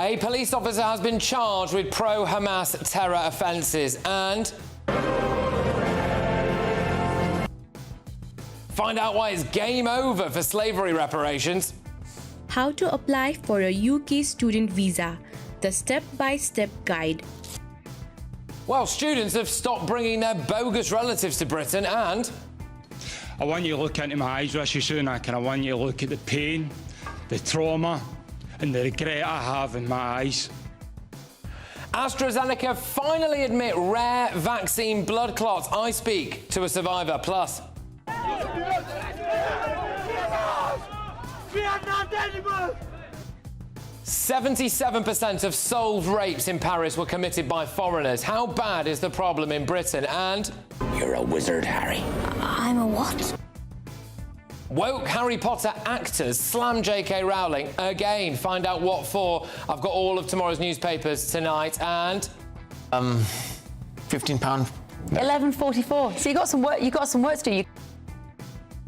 A police officer has been charged with pro-Hamas terror offences and... Find out why it's game over for slavery reparations. How to apply for a UK student visa, the step-by-step guide. Well, students have stopped bringing their bogus relatives to Britain and... I want you to look into my eyes, Rishi Sunak, and I want you to look at the pain, the trauma and the regret I have in my eyes. AstraZeneca finally admit rare vaccine blood clots. I speak to a survivor. Plus... 77% of solved rapes in Paris were committed by foreigners. How bad is the problem in Britain? And... You're a wizard, Harry. I'm a what? Woke Harry Potter actors slam J.K. Rowling again. Find out what for. I've got all of tomorrow's newspapers tonight and... £15. 11.44. So you got some work. You got some work to do.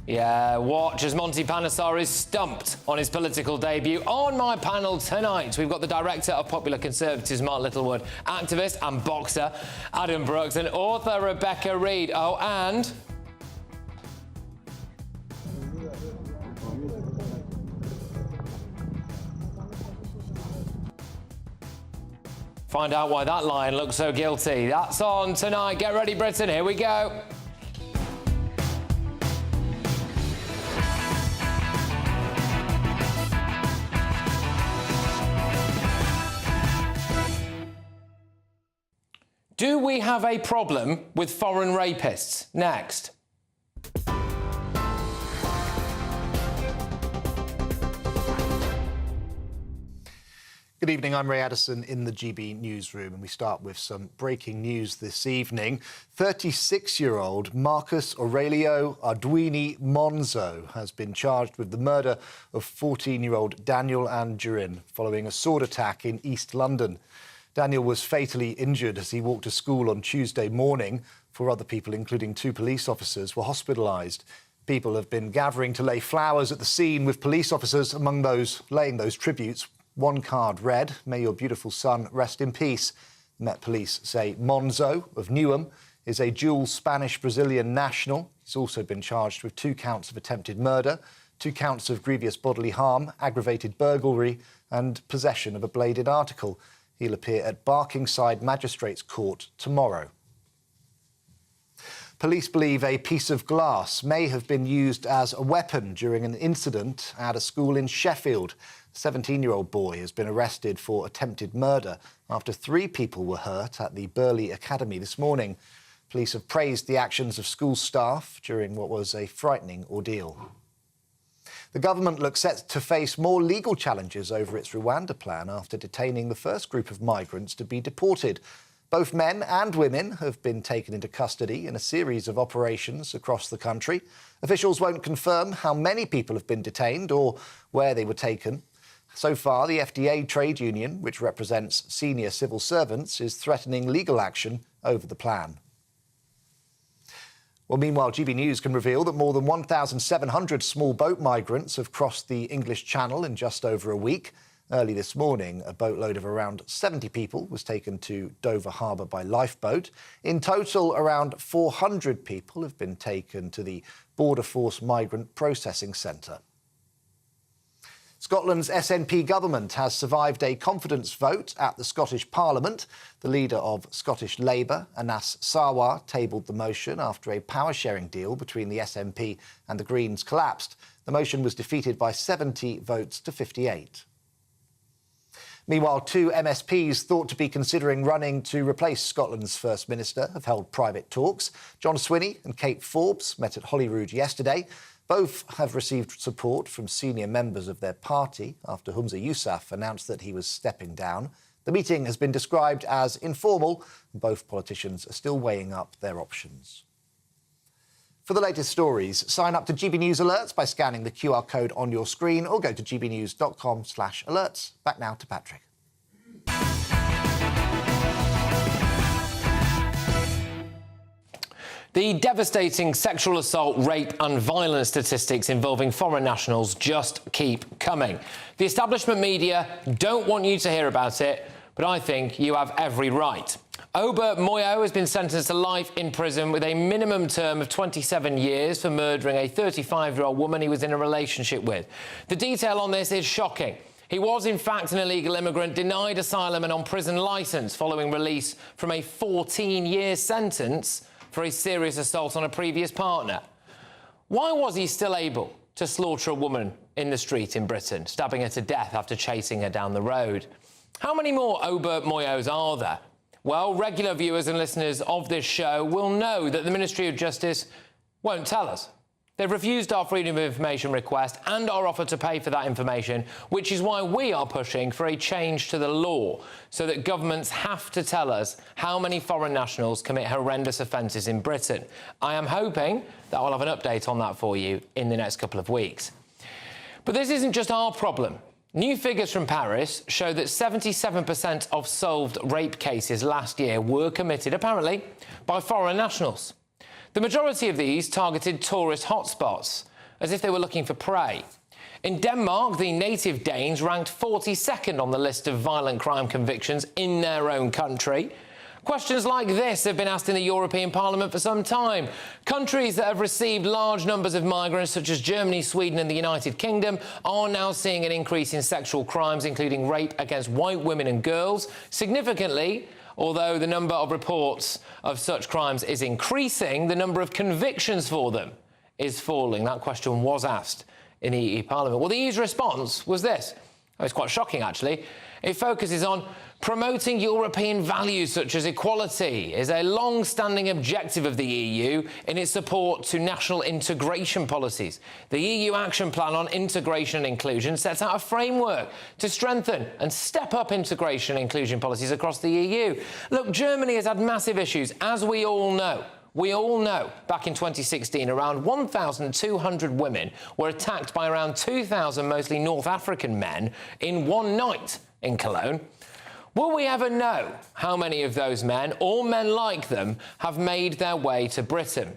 Yeah, watch as Monty Panesar is stumped on his political debut. On my panel tonight, we've got the director of Popular Conservatives, Mark Littlewood, activist and boxer Adam Brooks, and author Rebecca Reid. Oh, and... Find out why that lion looks so guilty. That's on tonight. Get ready, Britain. Here we go. Do we have a problem with foreign rapists? Next. Good evening, I'm Ray Addison in the GB newsroom, and we start with some breaking news this evening. 36-year-old Marcus Aurelio Arduini Monzo has been charged with the murder of 14-year-old Daniel Anjurin following a sword attack in East London. Daniel was fatally injured as he walked to school on Tuesday morning. 4 other people, including 2 police officers, were hospitalised. People have been gathering to lay flowers at the scene, with police officers among those laying those tributes. One card read, "May your beautiful son rest in peace." Met Police say Monzo of Newham is a dual Spanish-Brazilian national. He's also been charged with 2 counts of attempted murder, 2 counts of grievous bodily harm, aggravated burglary and possession of a bladed article. He'll appear at Barkingside Magistrates Court tomorrow. Police believe a piece of glass may have been used as a weapon during an incident at a school in Sheffield. A 17-year-old boy has been arrested for attempted murder after 3 people were hurt at the Burley Academy this morning. Police have praised the actions of school staff during what was a frightening ordeal. The government looks set to face more legal challenges over its Rwanda plan after detaining the first group of migrants to be deported. Both men and women have been taken into custody in a series of operations across the country. Officials won't confirm how many people have been detained or where they were taken. So far, the FDA trade union, which represents senior civil servants, is threatening legal action over the plan. Well, meanwhile, GB News can reveal that more than 1,700 small boat migrants have crossed the English Channel in just over a week. Early this morning, a boatload of around 70 people was taken to Dover Harbour by lifeboat. In total, around 400 people have been taken to the Border Force Migrant Processing Centre. Scotland's SNP government has survived a confidence vote at the Scottish Parliament. The leader of Scottish Labour, Anas Sarwar, tabled the motion after a power-sharing deal between the SNP and the Greens collapsed. The motion was defeated by 70 votes to 58. Meanwhile, 2 MSPs thought to be considering running to replace Scotland's First Minister have held private talks. John Swinney and Kate Forbes met at Holyrood yesterday. Both have received support from senior members of their party after Humza Yousaf announced that he was stepping down. The meeting has been described as informal, and both politicians are still weighing up their options. For the latest stories, sign up to GB News Alerts by scanning the QR code on your screen or go to gbnews.com/alerts. Back now to Patrick. The devastating sexual assault, rape and violence statistics involving foreign nationals just keep coming. The establishment media don't want you to hear about it, but I think you have every right. Oba Moyo has been sentenced to life in prison with a minimum term of 27 years for murdering a 35-year-old woman he was in a relationship with. The detail on this is shocking. He was, in fact, an illegal immigrant, denied asylum and on prison licence following release from a 14-year sentence for a serious assault on a previous partner. Why was he still able to slaughter a woman in the street in Britain, stabbing her to death after chasing her down the road? How many more Oba Moyos are there? Well, regular viewers and listeners of this show will know that the Ministry of Justice won't tell us. They've refused our Freedom of Information request and our offer to pay for that information, which is why we are pushing for a change to the law so that governments have to tell us how many foreign nationals commit horrendous offences in Britain. I am hoping that I'll have an update on that for you in the next couple of weeks. But this isn't just our problem. New figures from Paris show that 77% of solved rape cases last year were committed, apparently, by foreign nationals. The majority of these targeted tourist hotspots, as if they were looking for prey. In Denmark, the native Danes ranked 42nd on the list of violent crime convictions in their own country. Questions like this have been asked in the European Parliament for some time. Countries that have received large numbers of migrants, such as Germany, Sweden and the United Kingdom, are now seeing an increase in sexual crimes, including rape against white women and girls. Significantly, although the number of reports of such crimes is increasing, the number of convictions for them is falling. That question was asked in the EU Parliament. Well, the EU's response was this. It's quite shocking, actually. It focuses on promoting European values such as equality is a long-standing objective of the EU in its support to national integration policies. The EU Action Plan on Integration and Inclusion sets out a framework to strengthen and step up integration and inclusion policies across the EU. Look, Germany has had massive issues, as we all know. We all know back in 2016, around 1,200 women were attacked by around 2,000 mostly North African men in one night in Cologne. Will we ever know how many of those men, or men like them, have made their way to Britain?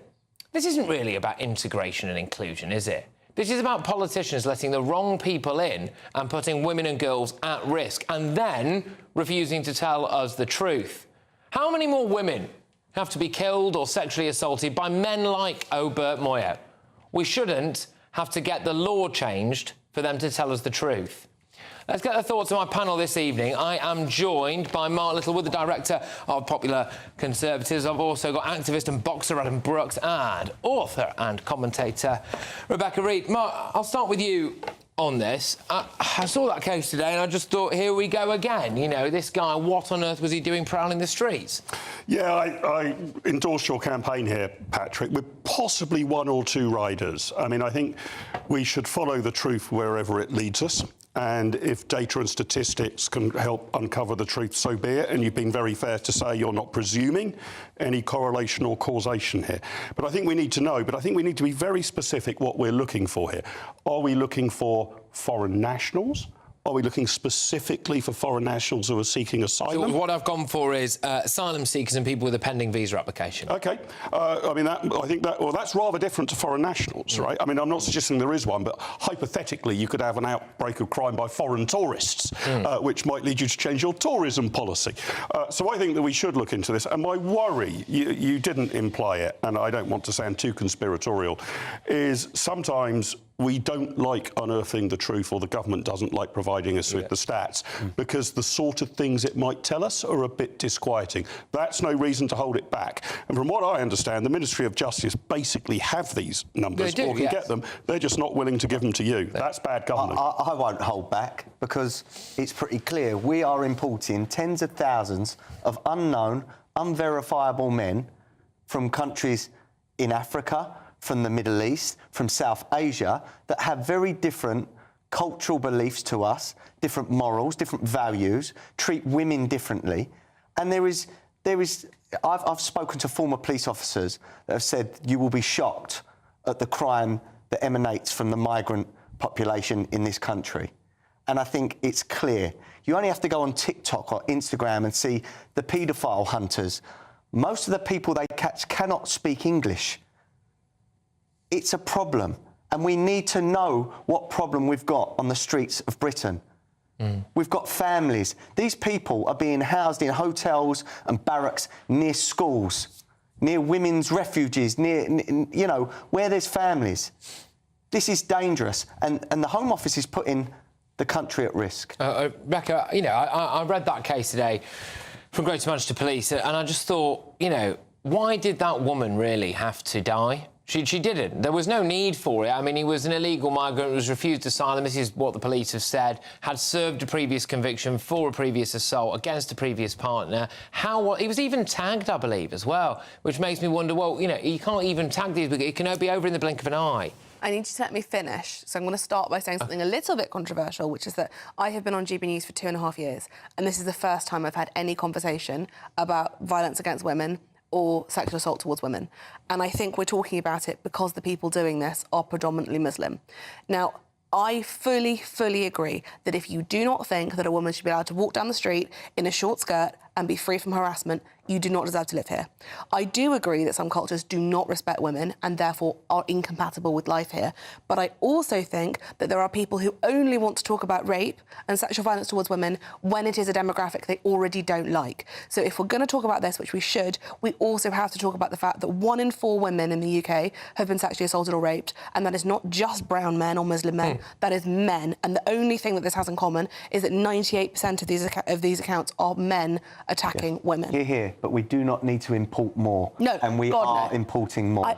This isn't really about integration and inclusion, is it? This is about politicians letting the wrong people in and putting women and girls at risk, and then refusing to tell us the truth. How many more women have to be killed or sexually assaulted by men like Oba Moyo? We shouldn't have to get the law changed for them to tell us the truth. Let's get the thoughts of my panel this evening. I am joined by Mark Littlewood, the director of Popular Conservatives. I've also got activist and boxer Adam Brooks and author and commentator Rebecca Reed. Mark, I'll start with you on this. I saw that case today and I just thought, here we go again. You know, this guy, what on earth was he doing prowling the streets? Yeah, I endorse your campaign here, Patrick, with possibly one or two riders. I mean, I think we should follow the truth wherever it leads us. And if data and statistics can help uncover the truth, so be it. And you've been very fair to say you're not presuming any correlation or causation here. But I think we need to know, but I think we need to be very specific what we're looking for here. Are we looking for foreign nationals? Are we looking specifically for foreign nationals who are seeking asylum? So what I've gone for is asylum seekers and people with a pending visa application. OK. I mean, I think that, well, that's rather different to foreign nationals, right? I mean, I'm not suggesting there is one, but hypothetically, you could have an outbreak of crime by foreign tourists, which might lead you to change your tourism policy. So I think that we should look into this. And my worry, you didn't imply it, and I don't want to sound too conspiratorial, is sometimes we don't like unearthing the truth, or the government doesn't like providing us with the stats, because the sort of things it might tell us are a bit disquieting. That's no reason to hold it back. And from what I understand, the Ministry of Justice basically have these numbers, or can get them. They're just not willing to give them to you. That's bad government. I won't hold back, because it's pretty clear. We are importing tens of thousands of unknown, unverifiable men from countries in Africa, from the Middle East, from South Asia, that have very different cultural beliefs to us, different morals, different values, treat women differently. And I've spoken to former police officers that have said you will be shocked at the crime that emanates from the migrant population in this country. And I think it's clear. You only have to go on TikTok or Instagram and see the paedophile hunters Most of the people they catch cannot speak English. It's a problem, and we need to know what problem we've got on the streets of Britain. We've got families. These people are being housed in hotels and barracks near schools, near women's refuges, near you know, where there's families. This is dangerous, and the Home Office is putting the country at risk. Rebecca, you know, I read that case today from Greater Manchester Police, and I just thought, you know, why did that woman really have to die? She didn't. There was no need for it. I mean, he was an illegal migrant, was refused asylum. This is what the police have said. Had served a previous conviction for a previous assault against a previous partner. He was even tagged, I believe, as well, which makes me wonder, well, you know, you can't even tag these. It can be over in the blink of an eye. I need you to let me finish. So I'm going to start by saying something a little bit controversial, which is that I have been on GBNews for 2.5 years, and this is the first time I've had any conversation about violence against women or sexual assault towards women. And I think we're talking about it because the people doing this are predominantly Muslim. Now, I fully agree that if you do not think that a woman should be allowed to walk down the street in a short skirt and be free from harassment, you do not deserve to live here. I do agree that some cultures do not respect women and therefore are incompatible with life here. But I also think that there are people who only want to talk about rape and sexual violence towards women when it is a demographic they already don't like. So if we're going to talk about this, which we should, we also have to talk about the fact that 1 in 4 women in the UK have been sexually assaulted or raped, and that is not just brown men or Muslim men, that is men. And the only thing that this has in common is that 98% of these accounts are men attacking women. Hear, hear, but we do not need to import more. No, and we are importing more.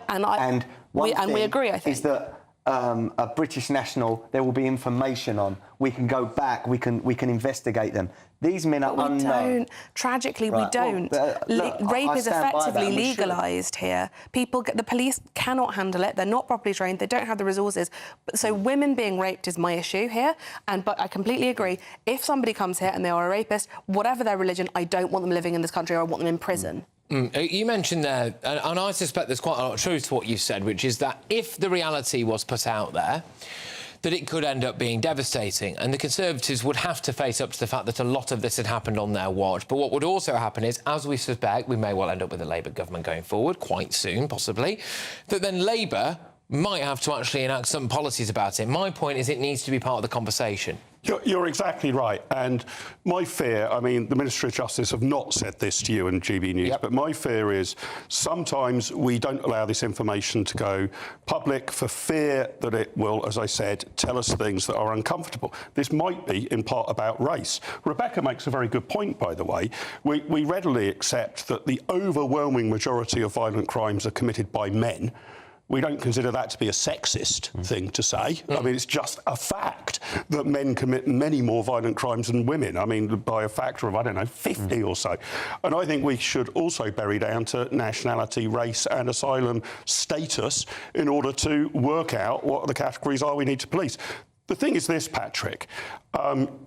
We agree, I think. Is that a British national there will be information on. We can go back, we can investigate them. These men are unknown. Don't. Tragically, we don't. Rape is effectively legalised here. The police cannot handle it. They're not properly trained. They don't have the resources. So women being raped is my issue here. But I completely agree. If somebody comes here and they are a rapist, whatever their religion, I don't want them living in this country, or I want them in prison. You mentioned there, and I suspect there's quite a lot of truth to what you said, which is that if the reality was put out there, that it could end up being devastating, and the Conservatives would have to face up to the fact that a lot of this had happened on their watch. But what would also happen is, as we suspect, we may well end up with a Labour government going forward, quite soon, possibly, that then Labour might have to actually enact some policies about it. My point is it needs to be part of the conversation. You're exactly right. And my fear, I mean, the Ministry of Justice have not said this to you and GBNews, but my fear is sometimes we don't allow this information to go public for fear that it will, as I said, tell us things that are uncomfortable. This might be, in part, about race. Rebecca makes a very good point, by the way. We readily accept that the overwhelming majority of violent crimes are committed by men. We don't consider that to be a sexist thing to say. I mean, it's just a fact that men commit many more violent crimes than women. I mean, by a factor of, I don't know, 50 or so. And I think we should also bury down to nationality, race and asylum status in order to work out what the categories are we need to police. The thing is this, Patrick,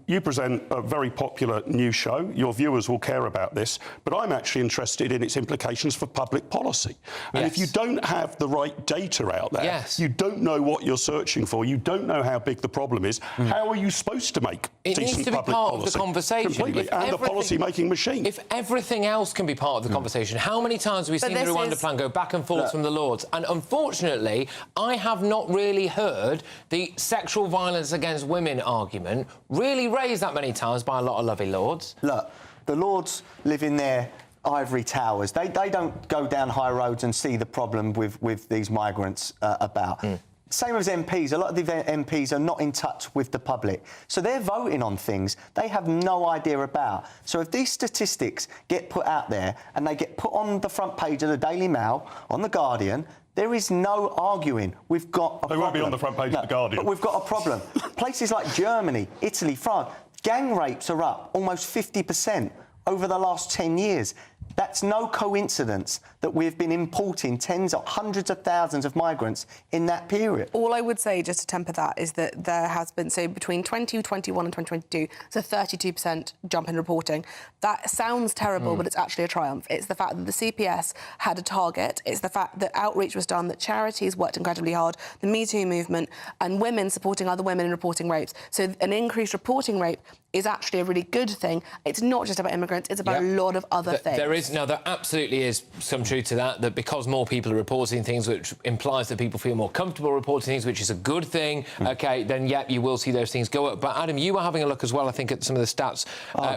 you present a very popular news show. Your viewers will care about this, but I'm actually interested in its implications for public policy. And if you don't have the right data out there, you don't know what you're searching for, you don't know how big the problem is, how are you supposed to make decent public policy? It needs to be part of the conversation. Completely, and the policy-making machine. If everything else can be part of the conversation, how many times have we seen the Rwanda plan go back and forth from the Lords? And unfortunately, I have not really heard the sexual violence against women argument really raised that many times by a lot of lovely Lords. Look, the Lords live in their ivory towers. They don't go down high roads and see the problem with these migrants about. Same as MPs. A lot of the MPs are not in touch with the public. So they're voting on things they have no idea about. So if these statistics get put out there and they get put on the front page of the Daily Mail, on The Guardian, there is no arguing. We've got a problem. They won't be on the front page of The Guardian. But we've got a problem. Places like Germany, Italy, France, gang rapes are up almost 50% over the last 10 years. That's no coincidence that we've been importing tens of hundreds of thousands of migrants in that period. All I would say, just to temper that, is that there has been, so between 2021 and 2022, it's a 32% jump in reporting. That sounds terrible, but it's actually a triumph. It's the fact that the CPS had a target. It's the fact that outreach was done, that charities worked incredibly hard, the Me Too movement, and women supporting other women in reporting rapes. So an increased reporting rate is actually a really good thing. It's not just about immigrants, it's about a lot of other things. There is No, there absolutely is some truth to that because more people are reporting things, which implies that people feel more comfortable reporting things, which is a good thing, OK, then, yeah, you will see those things go up. But, Adam, you were having a look as well, I think, at some of the stats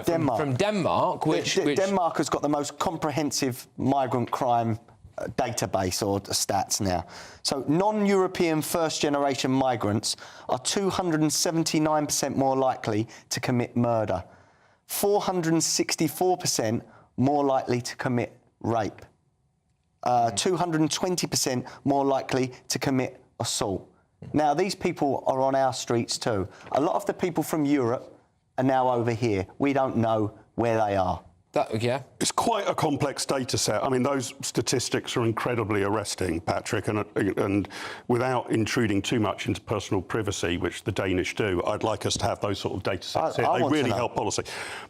from Denmark, which... Denmark has got the most comprehensive migrant crime database or stats now. So non-European first-generation migrants are 279% more likely to commit murder, 464% more likely to commit rape, 220% more likely to commit assault. Now, these people are on our streets too. A lot of the people from Europe are now over here. We don't know where they are. Yeah. It's quite a complex data set. I mean, those statistics are incredibly arresting, Patrick, and without intruding too much into personal privacy, which the Danish do, I'd like us to have those sort of data sets. They really help policy.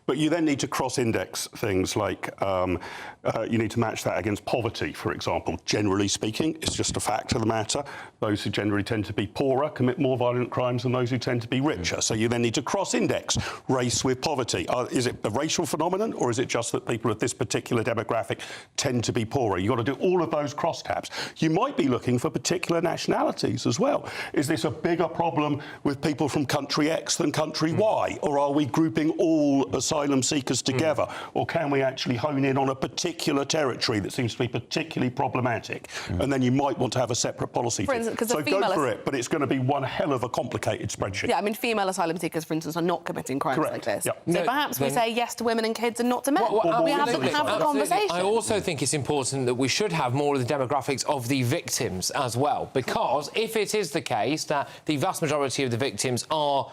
But you then need to cross-index things like you need to match that against poverty, for example. Generally speaking, it's just a fact of the matter. Those who generally tend to be poorer commit more violent crimes than those who tend to be richer. So you then need to cross-index race with poverty. Is it a racial phenomenon, or is it just that people of this particular demographic tend to be poorer? You've got to do all of those crosstabs. You might be looking for particular nationalities as well. Is this a bigger problem with people from country X than country Y? Or are we grouping all asylum seekers together? Or can we actually hone in on a particular territory that seems to be particularly problematic? And then you might want to have a separate policy. For instance, so go for it, but it's going to be one hell of a complicated spreadsheet. Yeah, I mean, female asylum seekers, for instance, are not committing crimes like this. Yep. So perhaps we say yes to women and kids and not to men. We have the Absolutely. conversation. I also think it's important that we should have more of the demographics of the victims as well, because if it is the case that the vast majority of the victims are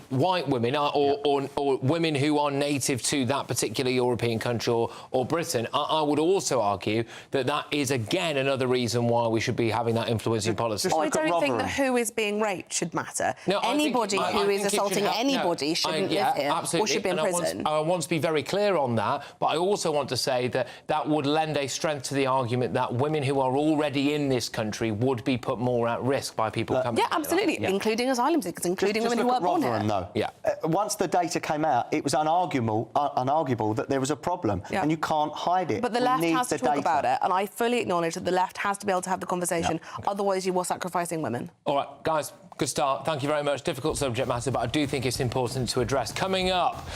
white women or women who are native to that particular European country or Britain, I would also argue that that is, again, another reason why we should be having that influencing policy. I don't think that who is being raped should matter. No, anybody who is assaulting anybody shouldn't live here or should be in prison. I want to be very clear on that, but I also want to say that that would lend a strength to the argument that women who are already in this country would be put more at risk by people coming. Yeah, absolutely, including asylum seekers, including women who are born here. Though. Yeah. Once the data came out, it was unarguable that there was a problem, and you can't hide it. But the left has to talk about it, and I fully acknowledge that the left has to be able to have the conversation. Otherwise, you are sacrificing women. All right, guys, good start. Thank you very much. Difficult subject matter, but I do think it's important to address. Coming up,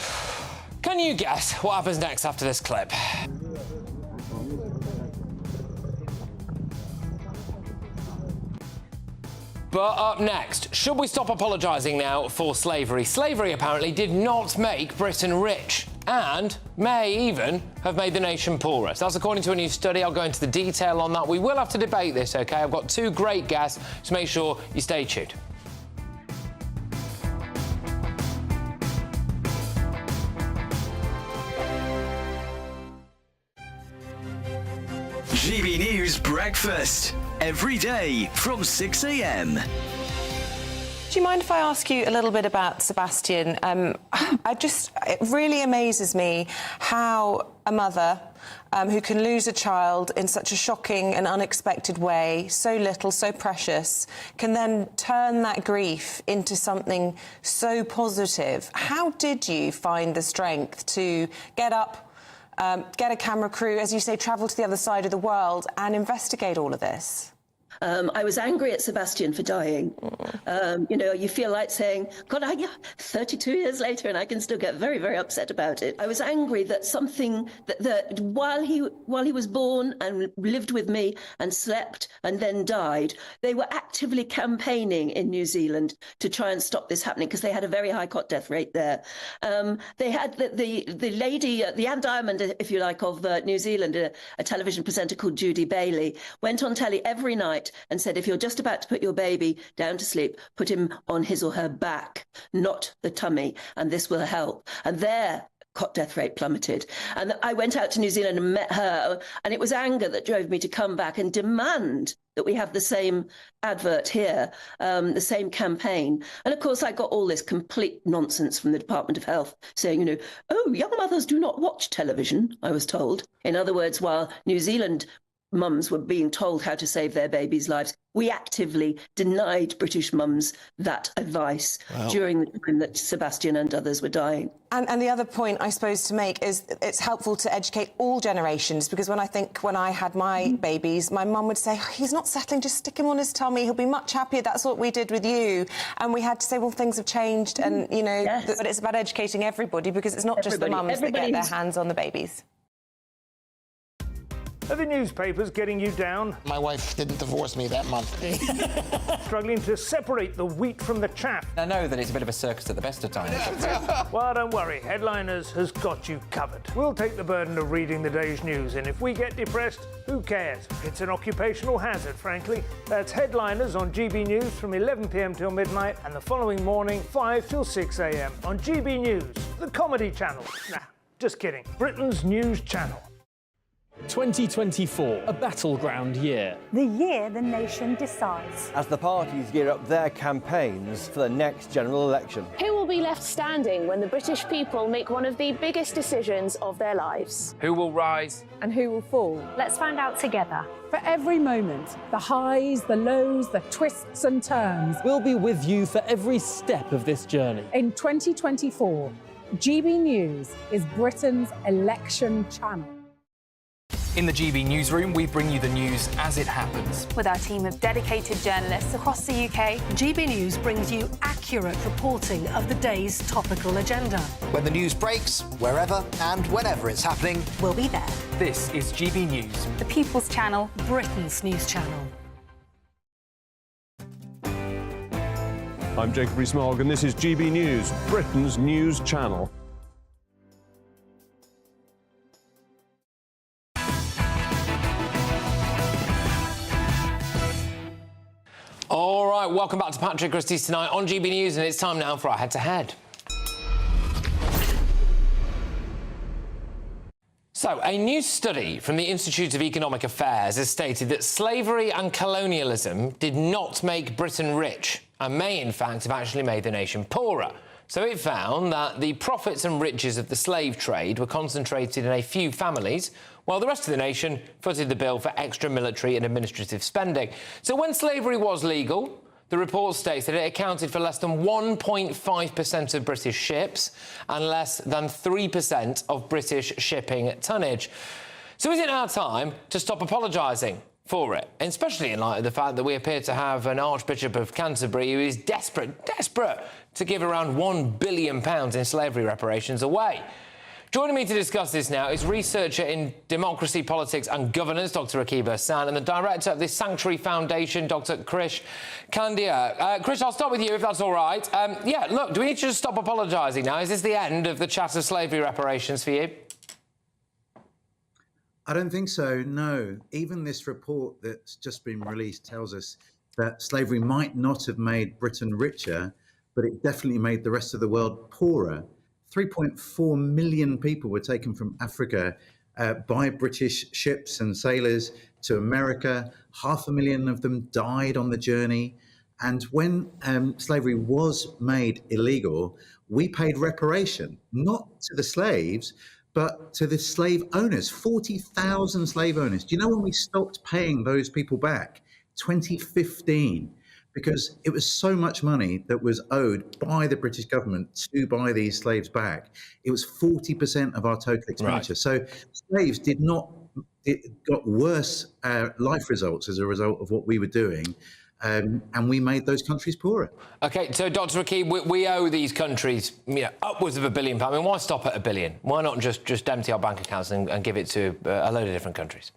can you guess what happens next after this clip? But up next, should we stop apologising now for slavery? Slavery apparently did not make Britain rich and may even have made the nation poorer. So that's according to a new study. I'll go into the detail on that. We will have to debate this, OK? I've got two great guests, so make sure you stay tuned. GB News Breakfast, every day from 6 a.m. Do you mind if I ask you a little bit about Sebastian? It really amazes me how a mother who can lose a child in such a shocking and unexpected way, so little, so precious, can then turn that grief into something so positive. How did you find the strength to get up, get a camera crew, as you say, travel to the other side of the world and investigate all of this? I was angry at Sebastian for dying. You know, you feel like saying, God, 32 years later, and I can still get very, very upset about it. I was angry that something that while he was born and lived with me and slept and then died, they were actively campaigning in New Zealand to try and stop this happening because they had a very high cot death rate there. They had the lady, the Anne Diamond, if you like, of New Zealand, a television presenter called Judy Bailey, went on telly every night and said, if you're just about to put your baby down to sleep, put him on his or her back, not the tummy, and this will help. And their cot death rate plummeted. And I went out to New Zealand and met her, and it was anger that drove me to come back and demand that we have the same advert here, the same campaign. And of course, I got all this complete nonsense from the Department of Health saying, you know, oh, young mothers do not watch television, I was told. In other words, while New Zealand mums were being told how to save their babies' lives. We actively denied British mums that advice during the time that Sebastian and others were dying. And the other point, I suppose, to make is it's helpful to educate all generations, because when I had my babies, my mum would say, oh, he's not settling, just stick him on his tummy, he'll be much happier. That's what we did with you. And we had to say, well, things have changed, and, you know, but it's about educating everybody, because it's not just the mums that get their hands on the babies. Are the newspapers getting you down? My wife didn't divorce me that month. Struggling to separate the wheat from the chaff? I know that it's a bit of a circus at the best of times. Well, don't worry, Headliners has got you covered. We'll take the burden of reading the day's news, and if we get depressed, who cares? It's an occupational hazard, frankly. That's Headliners on GB News from 11 p.m. till midnight, and the following morning, 5 till 6 a.m. on GB News, the comedy channel. Nah, just kidding. Britain's news channel. 2024, a battleground year. The year the nation decides. As the parties gear up their campaigns for the next general election. Who will be left standing when the British people make one of the biggest decisions of their lives? Who will rise? And who will fall? Let's find out together. For every moment, the highs, the lows, the twists and turns. We'll be with you for every step of this journey. In 2024, GB News is Britain's election channel. In the GB newsroom, we bring you the news as it happens. With our team of dedicated journalists across the UK, GB News brings you accurate reporting of the day's topical agenda. When the news breaks, wherever and whenever it's happening, we'll be there. This is GB News. The People's Channel, Britain's news channel. I'm Jacob Rees-Mogg, and this is GB News, Britain's news channel. All right, welcome back to Patrick Christys tonight on GB News, and it's time now for our head-to-head. So, a new study from the Institute of Economic Affairs has stated that slavery and colonialism did not make Britain rich, and may, in fact, have actually made the nation poorer. So it found that the profits and riches of the slave trade were concentrated in a few families, while the rest of the nation footed the bill for extra military and administrative spending. So when slavery was legal, the report states that it accounted for less than 1.5% of British ships and less than 3% of British shipping tonnage. So is it now time to stop apologising for it, especially in light of the fact that we appear to have an Archbishop of Canterbury who is desperate to give around £1 billion in slavery reparations away? Joining me to discuss this now is researcher in democracy, politics and governance, Dr. Rakib Hassan, and the director of the Sanctuary Foundation, Dr. Krish Kandia. Krish, I'll start with you, if that's all right. Yeah, look, do we need to just stop apologising now? Is this the end of the chat of slavery reparations for you? I don't think so, no. Even this report that's just been released tells us that slavery might not have made Britain richer, but it definitely made the rest of the world poorer. 3.4 million people were taken from Africa by British ships and sailors to America. 500,000 of them died on the journey. And when slavery was made illegal, we paid reparation, not to the slaves, but to the slave owners, 40,000 slave owners. Do you know when we stopped paying those people back? 2015. Because it was so much money that was owed by the British government to buy these slaves back. It was 40% of our total expenditure. Right. So slaves got worse life results as a result of what we were doing. And we made those countries poorer. OK, so Dr. Rakib, we owe these countries upwards of £1 billion. I mean, why stop at $1 billion? Why not just empty our bank accounts and give it to a load of different countries?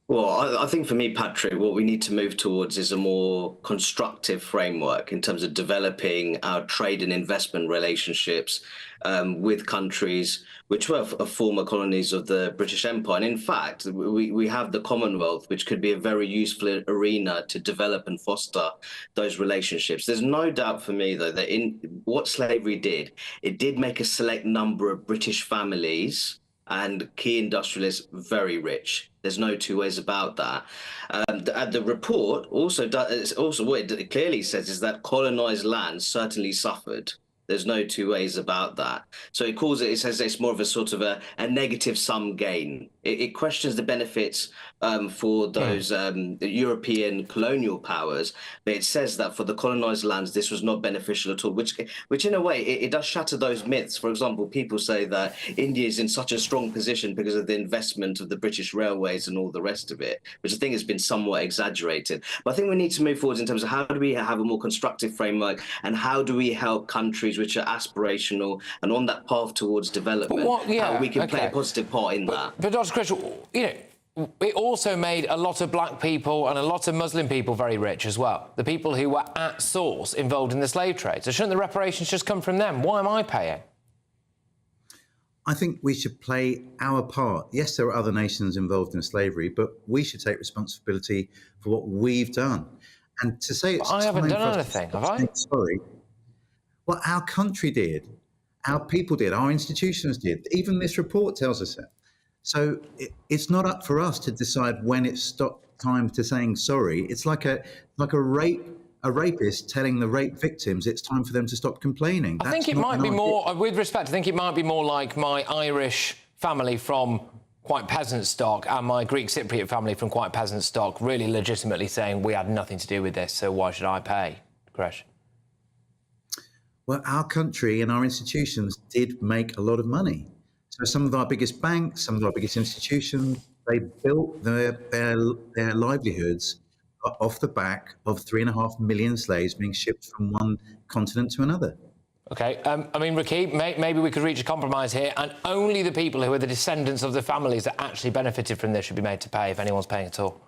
Well, I think for me, Patrick, what we need to move towards is a more constructive framework in terms of developing our trade and investment relationships with countries which were former colonies of the British Empire. And in fact, we have the Commonwealth, which could be a very useful arena to develop and foster those relationships. There's no doubt for me, though, that in what slavery did, it did make a select number of British families and key industrialists very rich. There's no two ways about that. The report also what it clearly says is that colonized land certainly suffered. There's no two ways about that. So it says it's more of a sort of a negative sum game It questions the benefits for those European colonial powers, but it says that for the colonized lands, this was not beneficial at all, which in a way, it does shatter those myths. For example, people say that India is in such a strong position because of the investment of the British railways and all the rest of it, which I think has been somewhat exaggerated. But I think we need to move forward in terms of how do we have a more constructive framework and how do we help countries which are aspirational and on that path towards development, how we can play a positive part in that. But Dr. Christys, you know, it also made a lot of black people and a lot of Muslim people very rich as well. The people who were at source involved in the slave trade. So shouldn't the reparations just come from them? Why am I paying? I think we should play our part. Yes, there are other nations involved in slavery, but we should take responsibility for what we've done. And to say it's I haven't done anything, have I? Sorry. Well, our country did. Our people did. Our institutions did. Even this report tells us that. So it's not up for us to decide when it's time to saying sorry. It's like a rapist telling the rape victims it's time for them to stop complaining. I think it might be more, with respect, I think it might be more like my Irish family from quite peasant stock and my Greek Cypriot family from quite peasant stock really legitimately saying we had nothing to do with this, so why should I pay? Gresh. Well, our country and our institutions did make a lot of money. So some of our biggest banks, some of our biggest institutions, they built their livelihoods off the back of 3.5 million slaves being shipped from one continent to another. OK, I mean, Rakib, maybe we could reach a compromise here, and only the people who are the descendants of the families that actually benefited from this should be made to pay, if anyone's paying at all.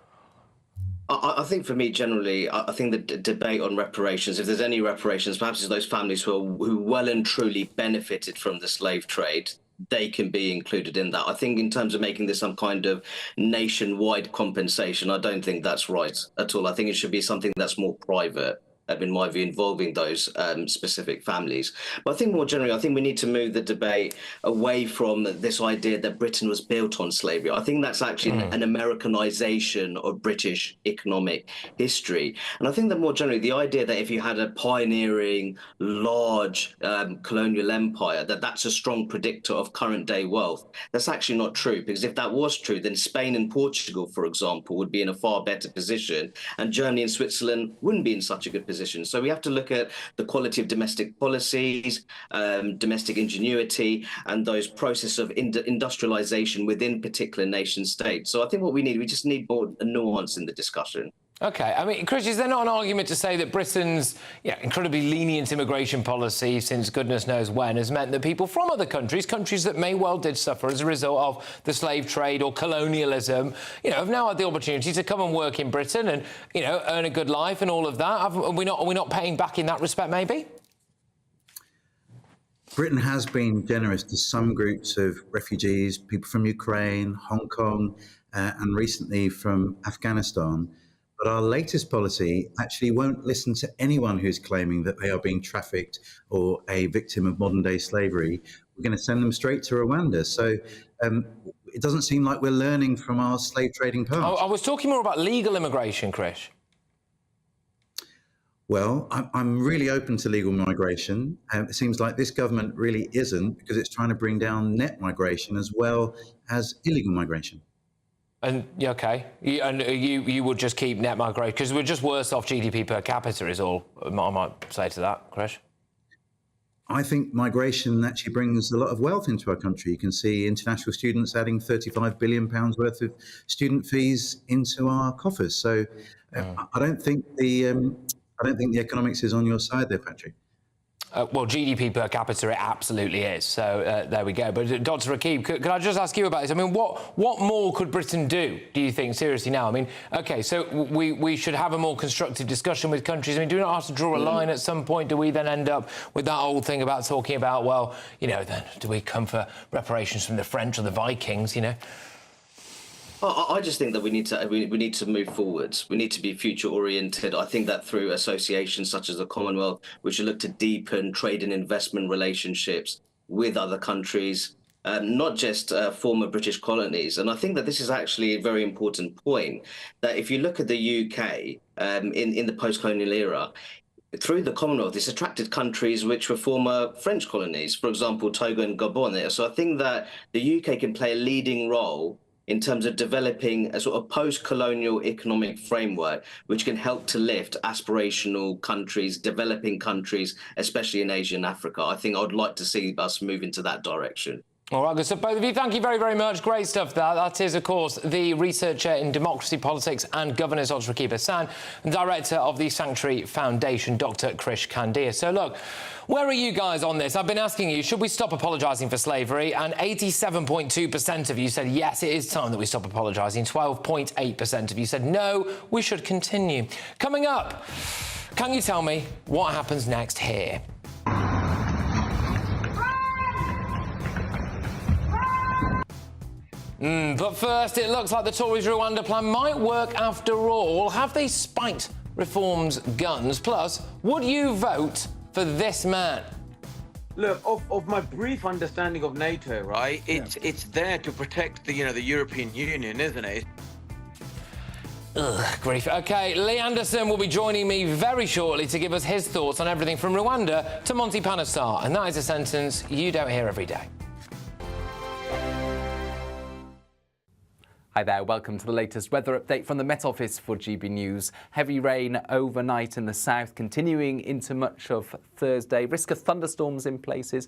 I think for me, generally, I think the debate on reparations, if there's any reparations, perhaps it's those families who well and truly benefited from the slave trade, they can be included in that. I think in terms of making this some kind of nationwide compensation, I don't think that's right at all. I think it should be something that's more private, in my view, involving those specific families. But I think more generally, I think we need to move the debate away from this idea that Britain was built on slavery. I think that's actually an Americanization of British economic history. And I think that more generally, the idea that if you had a pioneering, large colonial empire, that's a strong predictor of current day wealth, that's actually not true. Because if that was true, then Spain and Portugal, for example, would be in a far better position, and Germany and Switzerland wouldn't be in such a good position. So we have to look at the quality of domestic policies, domestic ingenuity, and those processes of industrialization within particular nation states. So I think what we just need more nuance in the discussion. OK, I mean, Chris, is there not an argument to say that Britain's incredibly lenient immigration policy since goodness knows when has meant that people from other countries that may well did suffer as a result of the slave trade or colonialism, have now had the opportunity to come and work in Britain and, earn a good life and all of that? Are we not paying back in that respect, maybe? Britain has been generous to some groups of refugees, people from Ukraine, Hong Kong, and recently from Afghanistan. But our latest policy actually won't listen to anyone who's claiming that they are being trafficked or a victim of modern-day slavery. We're going to send them straight to Rwanda. So it doesn't seem like we're learning from our slave trading past. I was talking more about legal immigration, Chris. Well, I'm really open to legal migration. It seems like this government really isn't, because it's trying to bring down net migration as well as illegal migration. And OK, you would just keep net migration because we're just worse off GDP per capita, is all I might say to that, Chris. I think migration actually brings a lot of wealth into our country. You can see international students adding £35 billion worth of student fees into our coffers. So I don't think the economics is on your side there, Patrick. Well, GDP per capita, it absolutely is. So there we go. But Dr. Rakib, could I just ask you about this? I mean, what more could Britain do you think, seriously now? I mean, OK, so we should have a more constructive discussion with countries. I mean, do we not have to draw a line at some point? Do we then end up with that old thing about talking about, well, then do we come for reparations from the French or the Vikings, I just think that we need to move forwards. We need to be future oriented. I think that through associations such as the Commonwealth, we should look to deepen trade and investment relationships with other countries, not just former British colonies. And I think that this is actually a very important point, that if you look at the UK in the post-colonial era, through the Commonwealth, it's attracted countries which were former French colonies, for example, Togo and Gabon. So I think that the UK can play a leading role in terms of developing a sort of post-colonial economic framework which can help to lift aspirational countries, developing countries, especially in Asia and Africa. I think I'd like to see us move into that direction. All right, good stuff, both of you. Thank you very, very much. Great stuff. That is, of course, the researcher in democracy, politics and governance, Dr. Rakib Hassan, and director of the Sanctuary Foundation, Dr. Krish Kandiah. So, look, where are you guys on this? I've been asking you, should we stop apologising for slavery? And 87.2% of you said, yes, it is time that we stop apologising. 12.8% of you said, no, we should continue. Coming up, can you tell me what happens next here? But first, it looks like the Tories' Rwanda plan might work after all. Have they spiked reform's guns? Plus, would you vote for this man? Look, of my brief understanding of NATO, right? It's there to protect the European Union, isn't it? Ugh, grief. OK, Lee Anderson will be joining me very shortly to give us his thoughts on everything from Rwanda to Monty Panesar. And that is a sentence you don't hear every day. Hi there, welcome to the latest weather update from the Met Office for GB News. Heavy rain overnight in the south, continuing into much of Thursday. Risk of thunderstorms in places,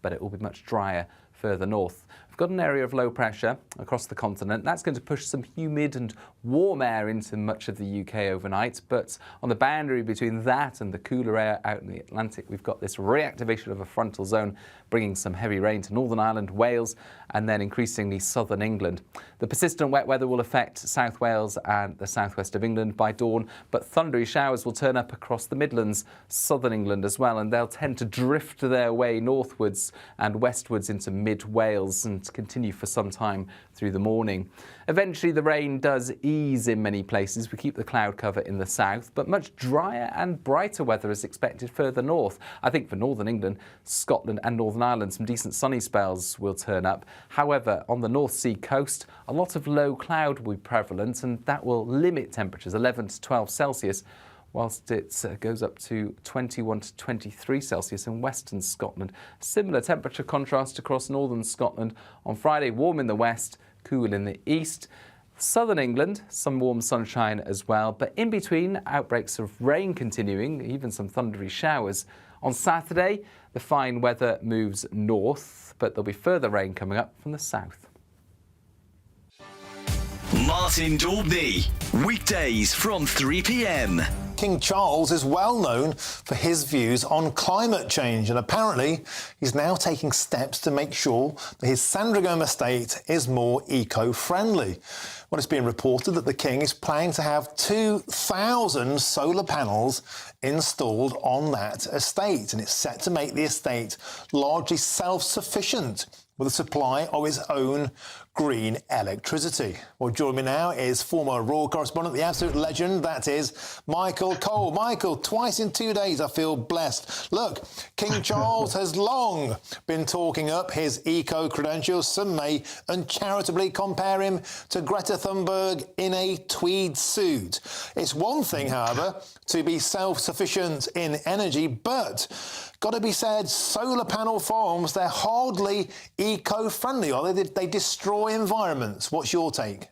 but it will be much drier further north. We've got an area of low pressure across the continent. That's going to push some humid and warm air into much of the UK overnight. But on the boundary between that and the cooler air out in the Atlantic, we've got this reactivation of a frontal zone bringing some heavy rain to Northern Ireland, Wales, and then increasingly southern England. The persistent wet weather will affect South Wales and the southwest of England by dawn, but thundery showers will turn up across the Midlands, southern England as well, and they'll tend to drift their way northwards and westwards into mid-Wales and continue for some time through the morning. Eventually, the rain does ease in many places. We keep the cloud cover in the south, but much drier and brighter weather is expected further north. I think for northern England, Scotland and Northern Ireland, some decent sunny spells will turn up. However, on the North Sea coast, a lot of low cloud will be prevalent, and that will limit temperatures 11 to 12 Celsius, whilst it goes up to 21 to 23 Celsius in western Scotland. Similar temperature contrast across northern Scotland. On Friday, warm in the west, cool in the east. Southern England, some warm sunshine as well, but in between, outbreaks of rain continuing, even some thundery showers. On Saturday, the fine weather moves north, but there'll be further rain coming up from the south. Martin Daubney, weekdays from 3 p.m. King Charles is well known for his views on climate change, and apparently he's now taking steps to make sure that his Sandringham estate is more eco-friendly. Well, it's been reported that the King is planning to have 2,000 solar panels installed on that estate, and it's set to make the estate largely self-sufficient with a supply of its own green electricity. Well, joining me now is former Royal correspondent, the absolute legend, that is Michael Cole. Michael, twice in 2 days, I feel blessed. Look, King Charles has long been talking up his eco-credentials. Some may uncharitably compare him to Greta Thunberg in a tweed suit. It's one thing, however, to be self-sufficient in energy, but got to be said, solar panel farms, they're hardly eco-friendly, are they? They destroy environments. What's your take?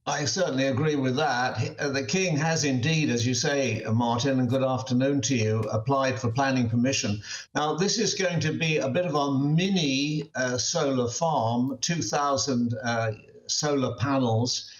I certainly agree with that. The King has indeed, as you say, Martin, and good afternoon to you, applied for planning permission. Now, this is going to be a bit of a mini solar farm, 2,000 solar panels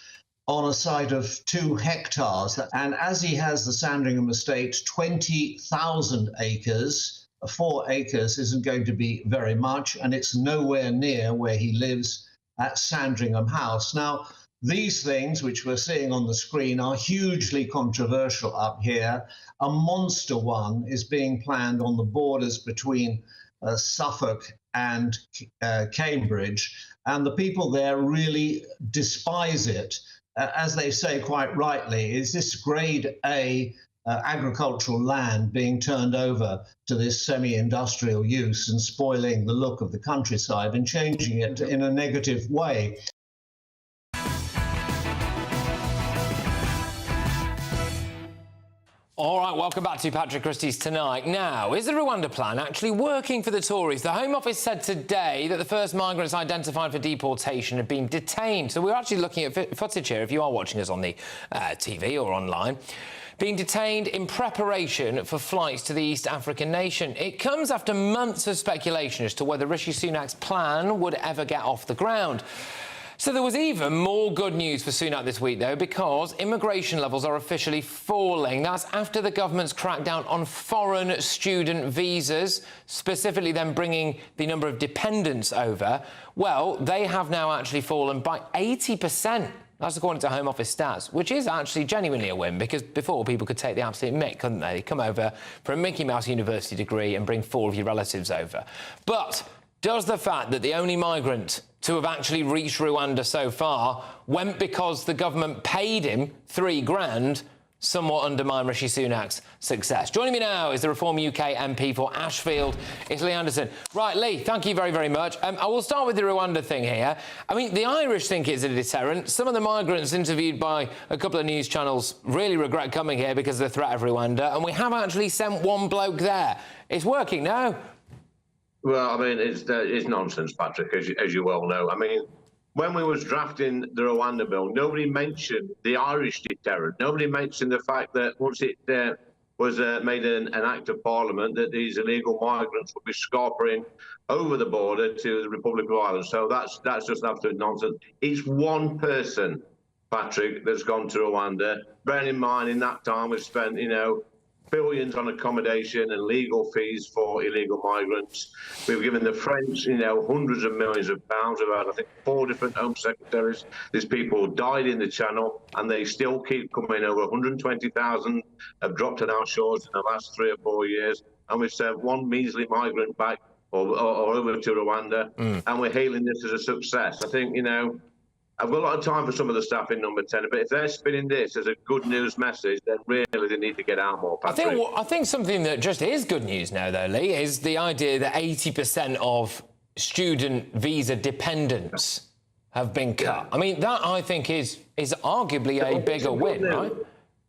on a site of 2 hectares. And as he has the Sandringham estate, 20,000 acres, 4 acres isn't going to be very much, and it's nowhere near where he lives at Sandringham House. Now, these things, which we're seeing on the screen, are hugely controversial up here. A monster one is being planned on the borders between Suffolk and Cambridge, and the people there really despise it. As they say quite rightly, is this grade A agricultural land being turned over to this semi-industrial use and spoiling the look of the countryside and changing it in a negative way. All right, welcome back to Patrick Christys Tonight. Now, is the Rwanda plan actually working for the Tories? The Home Office said today that the first migrants identified for deportation had been detained. So we're actually looking at footage here, if you are watching us on the TV or online, being detained in preparation for flights to the East African nation. It comes after months of speculation as to whether Rishi Sunak's plan would ever get off the ground. So there was even more good news for Sunak this week, though, because immigration levels are officially falling. That's after the government's crackdown on foreign student visas, specifically then bringing the number of dependents over. Well, they have now actually fallen by 80%. That's according to Home Office stats, which is actually genuinely a win, because before people could take the absolute mick, couldn't they? They come over for a Mickey Mouse University degree and bring 4 of your relatives over. But does the fact that the only migrant to have actually reached Rwanda so far went because the government paid him $3,000 somewhat undermine Rishi Sunak's success? Joining me now is the Reform UK MP for Ashfield. It's Lee Anderson. Right, Lee, thank you very, very much. I will start with the Rwanda thing here. I mean, the Irish think it's a deterrent. Some of the migrants interviewed by a couple of news channels really regret coming here because of the threat of Rwanda, and we have actually sent one bloke there. It's working now. Well, I mean, it's nonsense, Patrick, as you well know. I mean, when we was drafting the Rwanda bill, nobody mentioned the Irish deterrent. Nobody mentioned the fact that once it was made an act of Parliament, that these illegal migrants would be scarpering over the border to the Republic of Ireland. So that's just absolute nonsense. It's one person, Patrick, that's gone to Rwanda. Bearing in mind, in that time, we've spent, billions on accommodation and legal fees for illegal migrants. We've given the French, hundreds of millions of pounds. We've had, I think, 4 different Home Secretaries. These people died in the Channel, and they still keep coming. Over 120,000 have dropped on our shores in the last 3 or 4 years, and we've sent one measly migrant back or over to Rwanda, and we're hailing this as a success. I think, I've got a lot of time for some of the staff in Number 10, but if they're spinning this as a good news message, then really they need to get out more, Patrick. I think something that just is good news now, though, Lee, is the idea that 80% of student visa dependents have been cut. I mean, that, I think, is arguably a bigger win, right?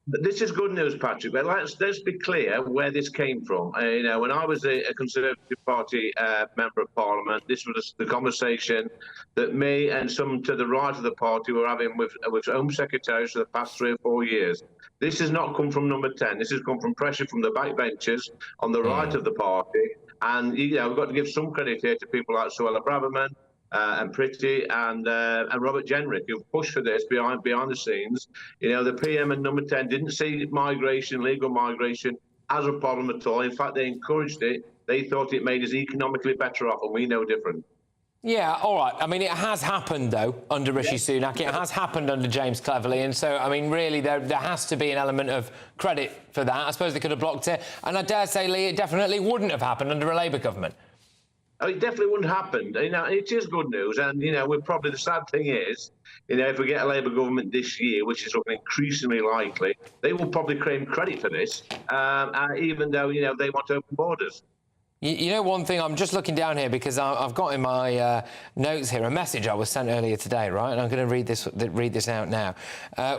This is good news, Patrick. But let's be clear where this came from. When I was a Conservative Party member of Parliament, this was the conversation that me and some to the right of the party were having with Home Secretaries for the past 3 or 4 years. This has not come from Number 10. This has come from pressure from the backbenchers on the right of the party. And, we've got to give some credit here to people like Suella Braverman, and Pretty and Robert Jenrick, who pushed for this behind the scenes. The PM and Number 10 didn't see legal migration, as a problem at all. In fact, they encouraged it. They thought it made us economically better off, and we know different. Yeah, all right. I mean, it has happened, though, under Rishi Sunak. It has happened under James Cleverly. And so, I mean, really, there has to be an element of credit for that. I suppose they could have blocked it. And I dare say, Lee, it definitely wouldn't have happened under a Labour government. It definitely wouldn't happen. It is good news. And, we're probably, the sad thing is, if we get a Labour government this year, which is looking increasingly likely, they will probably claim credit for this, even though, they want to open borders. One thing, I'm just looking down here because I've got in my notes here a message I was sent earlier today, right? And I'm going to read this out now,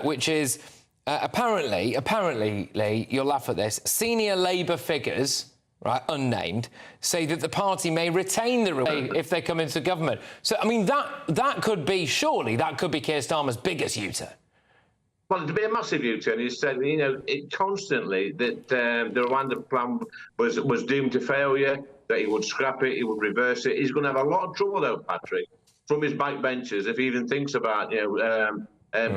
which is apparently, Lee, you'll laugh at this, senior Labour figures, right, unnamed, say that the party may retain the if they come into government. So, I mean, that could be, surely, that could be Keir Starmer's biggest U-turn. Well, it'd be a massive U-turn. He said, it constantly that the Rwanda plan was doomed to failure, that he would scrap it, he would reverse it. He's going to have a lot of trouble, though, Patrick, from his backbenchers, if he even thinks about,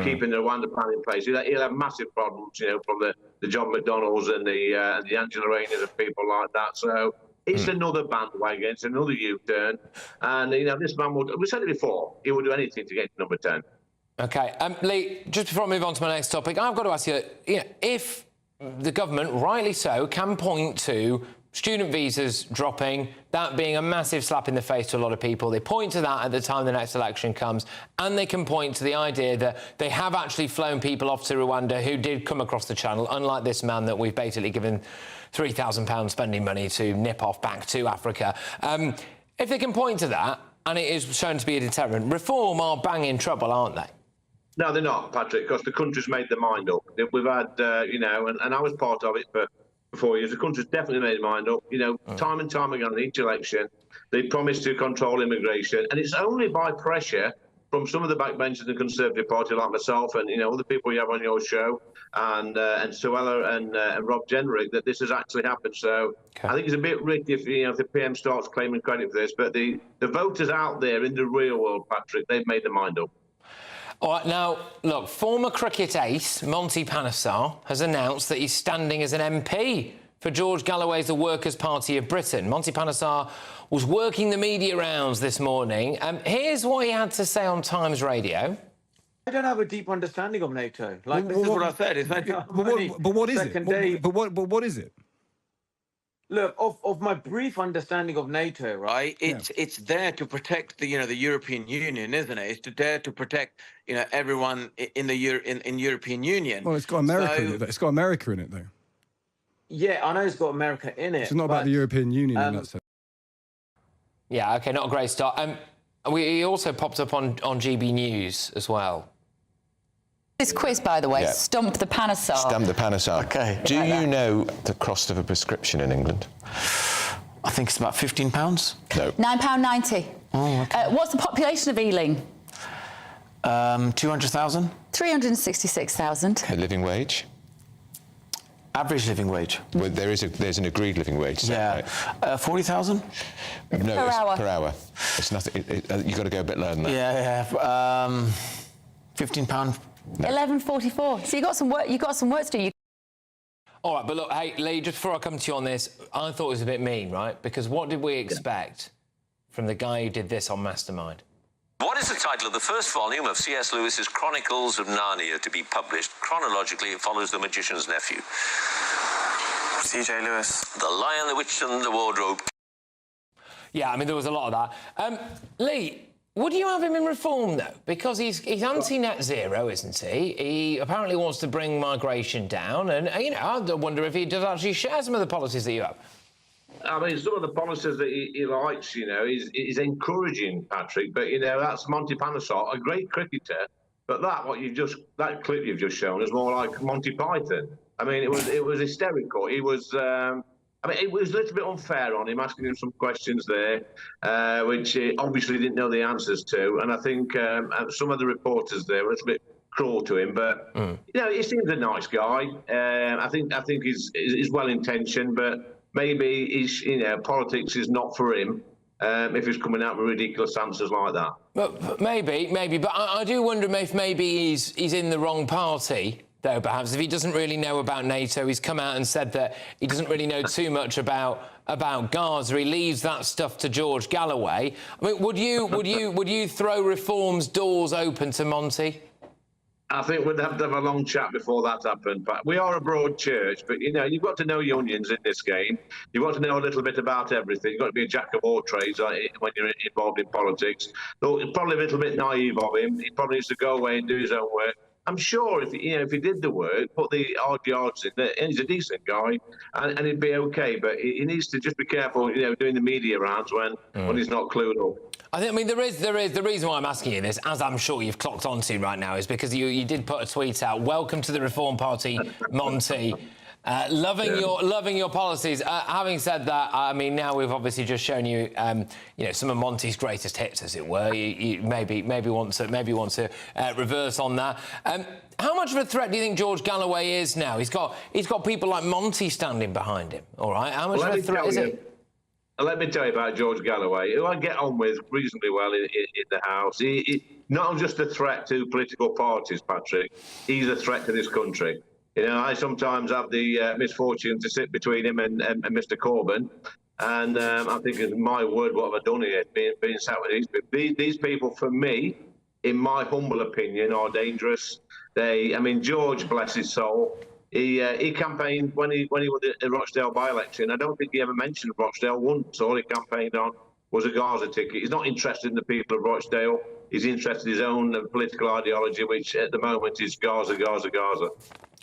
keeping the Rwanda plan in place. He'll have massive problems, from the John McDonnells and the Angela Rayner's and people like that. So it's another bandwagon, it's another U-turn. And, this man we said it before, he would do anything to get to Number 10. OK. Lee, just before I move on to my next topic, I've got to ask you, if the government, rightly so, can point to student visas dropping, that being a massive slap in the face to a lot of people. They point to that at the time the next election comes, and they can point to the idea that they have actually flown people off to Rwanda who did come across the Channel, unlike this man that we've basically given £3,000 spending money to nip off back to Africa. If they can point to that, and it is shown to be a deterrent, Reform are bang in trouble, aren't they? No, they're not, Patrick, because the country's made their mind up. We've had, you know, and I was part of it for 4 years. The country's definitely made their mind up. You know, time and time again in each election, they promised to control immigration, and it's only by pressure from some of the backbenchers in the Conservative Party, like myself and, you know, other people you have on your show, and Suella and Rob Jenrick, that this has actually happened. So I think it's a bit rigged if, you know, if the PM starts claiming credit for this. But the voters out there in the real world, Patrick, they've made their mind up. All right, now, look, former cricket ace Monty Panesar has announced that he's standing as an MP for George Galloway's The Workers' Party of Britain. Monty Panesar was working the media rounds this morning. Here's what he had to say on Times Radio. I don't have a deep understanding of NATO. Like, this is what I said. It's only but what is it? But what is it? Look, of my brief understanding of NATO, right? It's there to protect the European Union, isn't it? It's there to protect everyone in the European Union. Well, it's got America in it. It's got America in it, though. Yeah, I know it's got America in it. It's not about the European Union in that sense. Yeah, OK, not a great start. He also popped up on GB News as well. This quiz, by the way, Stump the Panesar. Stump the Panesar. Okay. Do you know the cost of a prescription in England? I think it's about £15. No. £9.90. Oh, okay. What's the population of Ealing? 200,000. 366,000. The living wage? Average living wage. Well, there's an agreed living wage. Yeah. Right? 40,000. No, per it's hour. Per hour. It's nothing. You've got to go a bit lower than that. Yeah. £15. No. 11.44. So you got some work. You got some work to do. All right, but look, hey, Lee, just before I come to you on this, I thought it was a bit mean, right? Because what did we expect from the guy who did this on Mastermind? What is the title of the first volume of C.S. Lewis's Chronicles of Narnia to be published? Chronologically, it follows The Magician's Nephew. C.J. Lewis. The Lion, the Witch and the Wardrobe. Yeah, I mean, there was a lot of that. Lee, would you have him in reform, though? Because he's anti-net zero, isn't he? He apparently wants to bring migration down, and, I wonder if he does actually share some of the policies that you have. I mean, some of the policies that he likes, is encouraging, Patrick. But that's Monty Panesar, a great cricketer. But that clip you've just shown is more like Monty Python. I mean, it was hysterical. He was. It was a little bit unfair on him, asking him some questions there, which he obviously didn't know the answers to. And I think some of the reporters there were a little bit cruel to him. But he seems a nice guy. I think he's well intentioned, but maybe politics is not for him if he's coming out with ridiculous answers like that. But maybe. But I do wonder if maybe he's in the wrong party, though, perhaps. If he doesn't really know about NATO, he's come out and said that he doesn't really know too much about Gaza. He leaves that stuff to George Galloway. I mean, would you throw reform's doors open to Monty? I think we'd have to have a long chat before that happened. But we are a broad church, but you've got to know your onions in this game. You've got to know a little bit about everything. You've got to be a jack of all trades when you're involved in politics. Though it's probably a little bit naive of him. He probably needs to go away and do his own work. I'm sure if he did the work, put the hard yards in there, and he's a decent guy, and he'd be okay. But he needs to just be careful, doing the media rounds when he's not clued up. I mean, there is the reason why I'm asking you this, as I'm sure you've clocked onto right now, is because you did put a tweet out. Welcome to the Reform Party, Monty. Loving your policies. Having said that, I mean, now we've obviously just shown you, some of Monty's greatest hits, as it were. You maybe want to reverse on that. How much of a threat do you think George Galloway is now? He's got people like Monty standing behind him. All right, how much of a threat is he? Let me tell you about George Galloway, who I get on with reasonably well in the House. He not just a threat to political parties, Patrick. He's a threat to this country. I sometimes have the misfortune to sit between him and Mr. Corbyn, and I think, my word, what have I done here? Being sat with these people, for me, in my humble opinion, are dangerous. George, bless his soul, he campaigned when he won the Rochdale by-election. I don't think he ever mentioned Rochdale once. All he campaigned on was a Gaza ticket. He's not interested in the people of Rochdale. He's interested in his own political ideology, which at the moment is Gaza, Gaza, Gaza.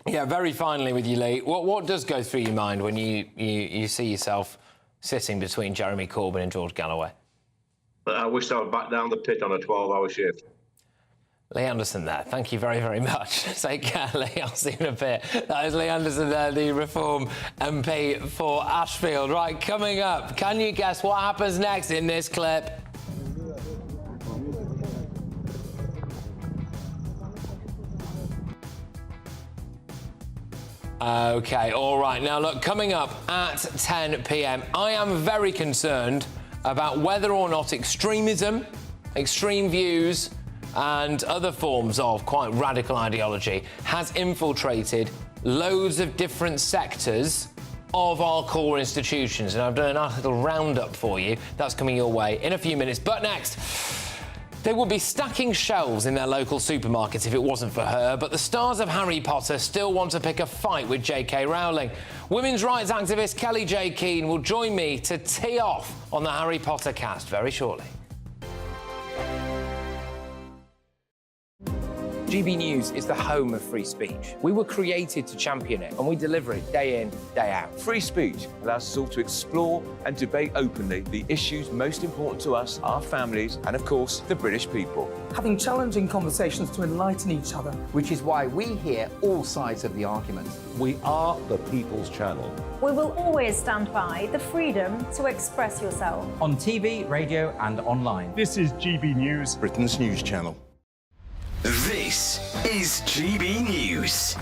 Yeah, very finally with you, Lee. What does go through your mind when you see yourself sitting between Jeremy Corbyn and George Galloway? I wish I was back down the pit on a 12-hour shift. Lee Anderson there. Thank you very, very much. Take care, Lee. I'll see you in a bit. That is Lee Anderson there, the Reform MP for Ashfield. Right, coming up, can you guess what happens next in this clip? OK, all right. Now, look, coming up at 10 p.m, I am very concerned about whether or not extremism, extreme views and other forms of quite radical ideology has infiltrated loads of different sectors of our core institutions. And I've done a nice little roundup for you. That's coming your way in a few minutes. But next, they would be stacking shelves in their local supermarkets if it wasn't for her, but the stars of Harry Potter still want to pick a fight with J.K. Rowling. Women's rights activist Kelly J. Keane will join me to tee off on the Harry Potter cast very shortly. GB News is the home of free speech. We were created to champion it, and we deliver it day in, day out. Free speech allows us all to explore and debate openly the issues most important to us, our families, and of course, the British people. Having challenging conversations to enlighten each other. Which is why we hear all sides of the argument. We are the People's Channel. We will always stand by the freedom to express yourself. On TV, radio and online. This is GB News, Britain's news channel. This is GB News,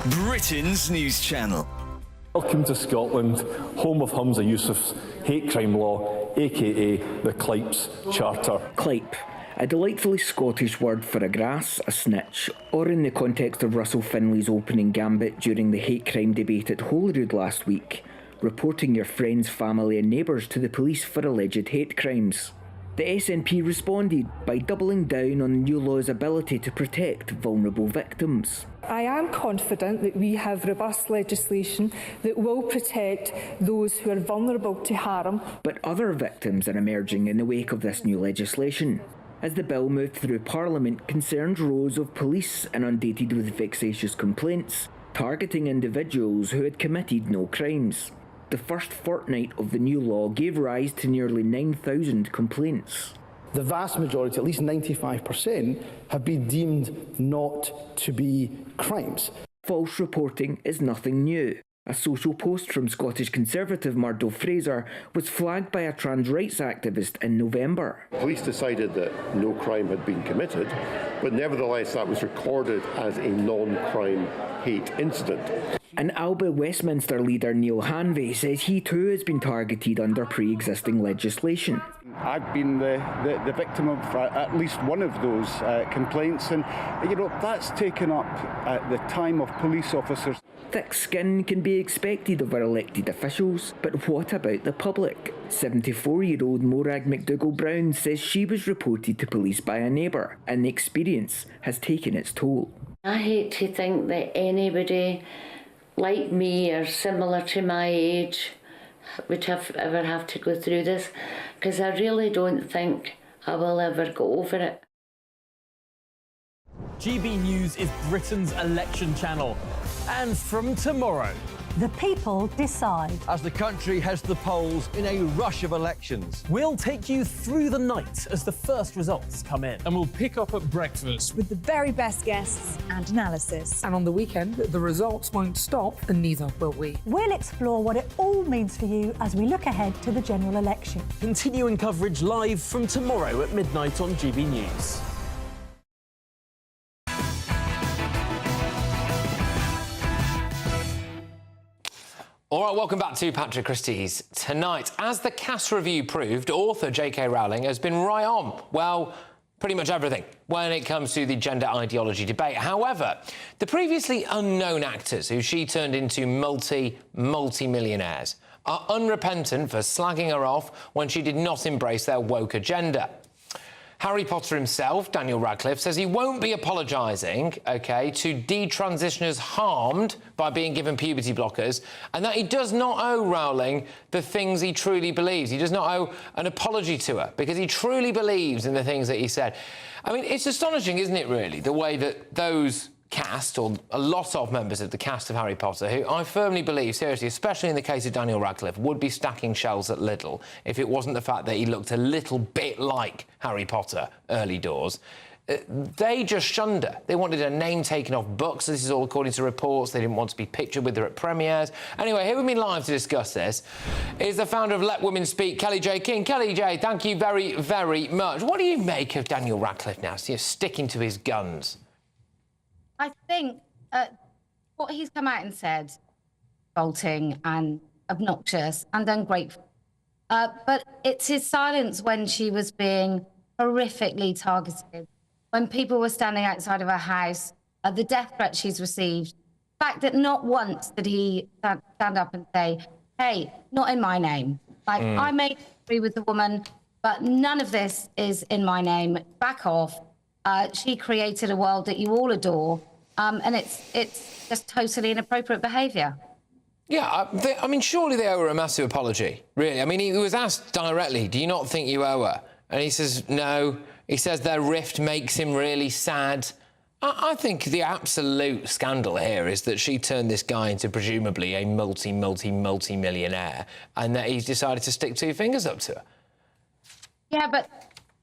Britain's news channel. Welcome to Scotland, home of Humza Yousaf's hate crime law, aka the Clypes Charter. Clype, a delightfully Scottish word for a grass, a snitch, or in the context of Russell Finley's opening gambit during the hate crime debate at Holyrood last week, reporting your friends, family and neighbours to the police for alleged hate crimes. The SNP responded by doubling down on the new law's ability to protect vulnerable victims. I am confident that we have robust legislation that will protect those who are vulnerable to harm. But other victims are emerging in the wake of this new legislation. As the bill moved through Parliament, concerns rose of police inundated with vexatious complaints, targeting individuals who had committed no crimes. The first fortnight of the new law gave rise to nearly 9,000 complaints. The vast majority, at least 95%, have been deemed not to be crimes. False reporting is nothing new. A social post from Scottish Conservative Murdo Fraser was flagged by a trans rights activist in November. Police decided that no crime had been committed, but nevertheless that was recorded as a non-crime hate incident. And Alba Westminster leader Neil Hanvey says he too has been targeted under pre-existing legislation. I've been the victim of at least one of those complaints, and that's taken up the time of police officers. Thick skin can be expected of our elected officials, but what about the public? 74-year-old Morag McDougall-Brown says she was reported to police by a neighbour, and the experience has taken its toll. I hate to think that anybody like me or similar to my age would ever have to go through this, because I really don't think I will ever go over it. GB News is Britain's election channel. And from tomorrow, the people decide. As the country heads to the polls in a rush of elections. We'll take you through the night as the first results come in. And we'll pick up at breakfast with the very best guests and analysis. And on the weekend, the results won't stop, and neither will we. We'll explore what it all means for you as we look ahead to the general election. Continuing coverage live from tomorrow at midnight on GB News. All right, welcome back to Patrick Christys Tonight. As the cast review proved, author J.K. Rowling has been right on, well, pretty much everything when it comes to the gender ideology debate. However, the previously unknown actors who she turned into multi-millionaires are unrepentant for slagging her off when she did not embrace their woke agenda. Harry Potter himself, Daniel Radcliffe, says he won't be apologising, OK, to detransitioners harmed by being given puberty blockers, and that he does not owe Rowling the things he truly believes. He does not owe an apology to her because he truly believes in the things that he said. I mean, it's astonishing, isn't it, really, the way that those cast, or a lot of members of the cast of Harry Potter, who I firmly believe, seriously, especially in the case of Daniel Radcliffe, would be stacking shelves at Lidl if it wasn't the fact that he looked a little bit like Harry Potter early doors. they just shunned her. They wanted her name taken off books. This is all according to reports. They didn't want to be pictured with her at premieres. Anyway, here with me live to discuss this is the founder of Let Women Speak, Kelly J. King. Kelly J., thank you very, very much. What do you make of Daniel Radcliffe now, sticking to his guns? I think what he's come out and said, revolting and obnoxious and ungrateful. But it's his silence when she was being horrifically targeted, when people were standing outside of her house, the death threat she's received, the fact that not once did he stand up and say, hey, not in my name. Like, I may agree with the woman, but none of this is in my name. Back off. She created a world that you all adore, and it's just totally inappropriate behaviour. Yeah, I mean, surely they owe her a massive apology, really. I mean, he was asked directly, do you not think you owe her? And he says, no. He says their rift makes him really sad. I think the absolute scandal here is that she turned this guy into presumably a multi-millionaire, and that he's decided to stick two fingers up to her. Yeah, but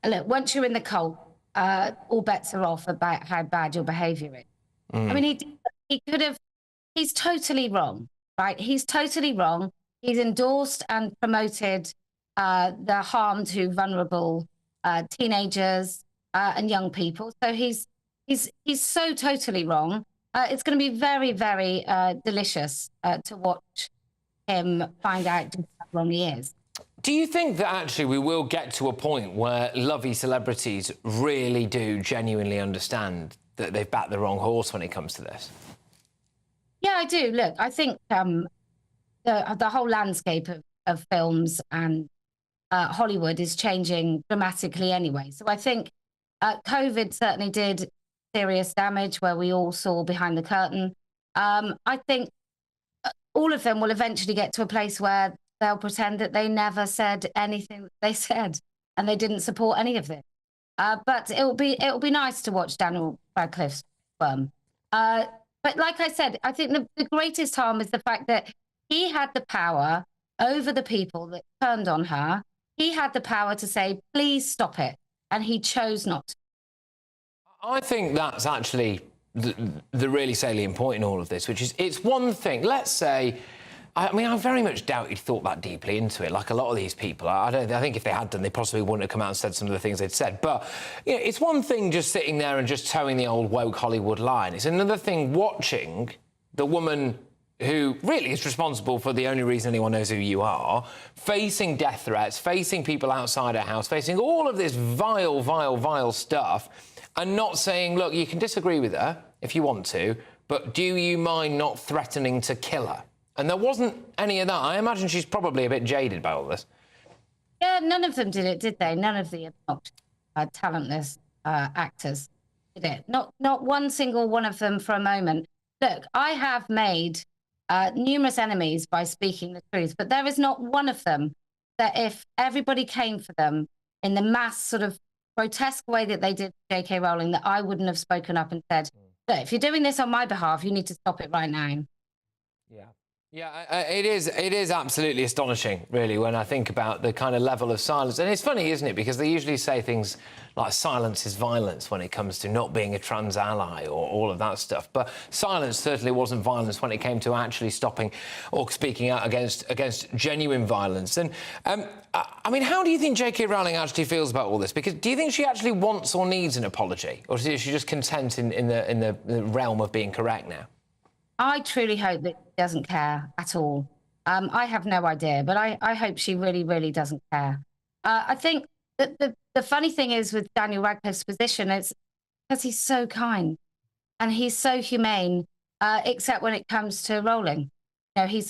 look, once you're in the cult, all bets are off about how bad your behaviour is. I mean, he could have... He's totally wrong, right? He's totally wrong. He's endorsed and promoted the harm to vulnerable teenagers and young people. So he's so totally wrong. It's going to be very, very delicious to watch him find out just how wrong he is. Do you think that actually we will get to a point where lovey celebrities really do genuinely understand that they've backed the wrong horse when it comes to this? Yeah, I do. Look, I think the whole landscape of films and Hollywood is changing dramatically anyway. So I think COVID certainly did serious damage where we all saw behind the curtain. I think all of them will eventually get to a place where they'll pretend that they never said anything that they said and they didn't support any of this. But it'll be nice to watch Daniel Radcliffe's firm. But like I said, I think the greatest harm is the fact that he had the power over the people that turned on her. He had the power to say, please stop it. And he chose not to. I think that's actually the really salient point in all of this, which is it's one thing. Let's say, I mean, I very much doubt he'd thought that deeply into it, like a lot of these people. I think if they had done, they possibly wouldn't have come out and said some of the things they'd said. But, you know, it's one thing just sitting there and just towing the old woke Hollywood line. It's another thing watching the woman who really is responsible for the only reason anyone knows who you are, facing death threats, facing people outside her house, facing all of this vile, vile, vile stuff, and not saying, look, you can disagree with her if you want to, but do you mind not threatening to kill her? And there wasn't any of that. I imagine she's probably a bit jaded by all this. Yeah, none of them did it, did they? None of the talentless actors did it. Not one single one of them for a moment. Look, I have made numerous enemies by speaking the truth, but there is not one of them that if everybody came for them in the mass sort of grotesque way that they did J.K. Rowling, that I wouldn't have spoken up and said, look, if you're doing this on my behalf, you need to stop it right now. Yeah. Yeah, it is absolutely astonishing, really, when I think about the kind of level of silence. And it's funny, isn't it? Because they usually say things like silence is violence when it comes to not being a trans ally or all of that stuff. But silence certainly wasn't violence when it came to actually stopping or speaking out against genuine violence. And, I mean, how do you think J.K. Rowling actually feels about all this? Because do you think she actually wants or needs an apology? Or is she just content in the realm of being correct now? I truly hope that she doesn't care at all. I have no idea, but I hope she really, really doesn't care. I think that the funny thing is with Daniel Radcliffe's position is because he's so kind and he's so humane, except when it comes to Rowling. You know, he's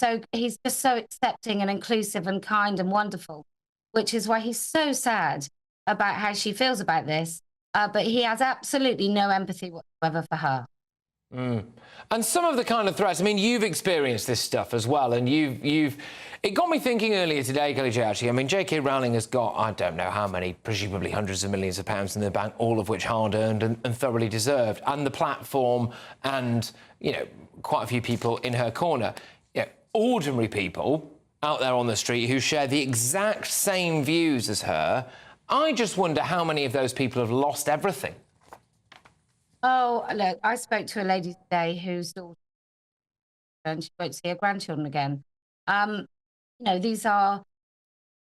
just so accepting and inclusive and kind and wonderful, which is why he's so sad about how she feels about this. But he has absolutely no empathy whatsoever for her. And some of the kind of threats, I mean, you've experienced this stuff as well, and it got me thinking earlier today, Kelly J, actually. I mean, J.K. Rowling has got, I don't know how many, presumably hundreds of millions of pounds in the bank, all of which hard-earned and thoroughly deserved, and the platform and, you know, quite a few people in her corner. You know, ordinary people out there on the street who share the exact same views as her. I just wonder how many of those people have lost everything Oh, look, I spoke to a lady today whose daughter, and she won't see her grandchildren again. These are,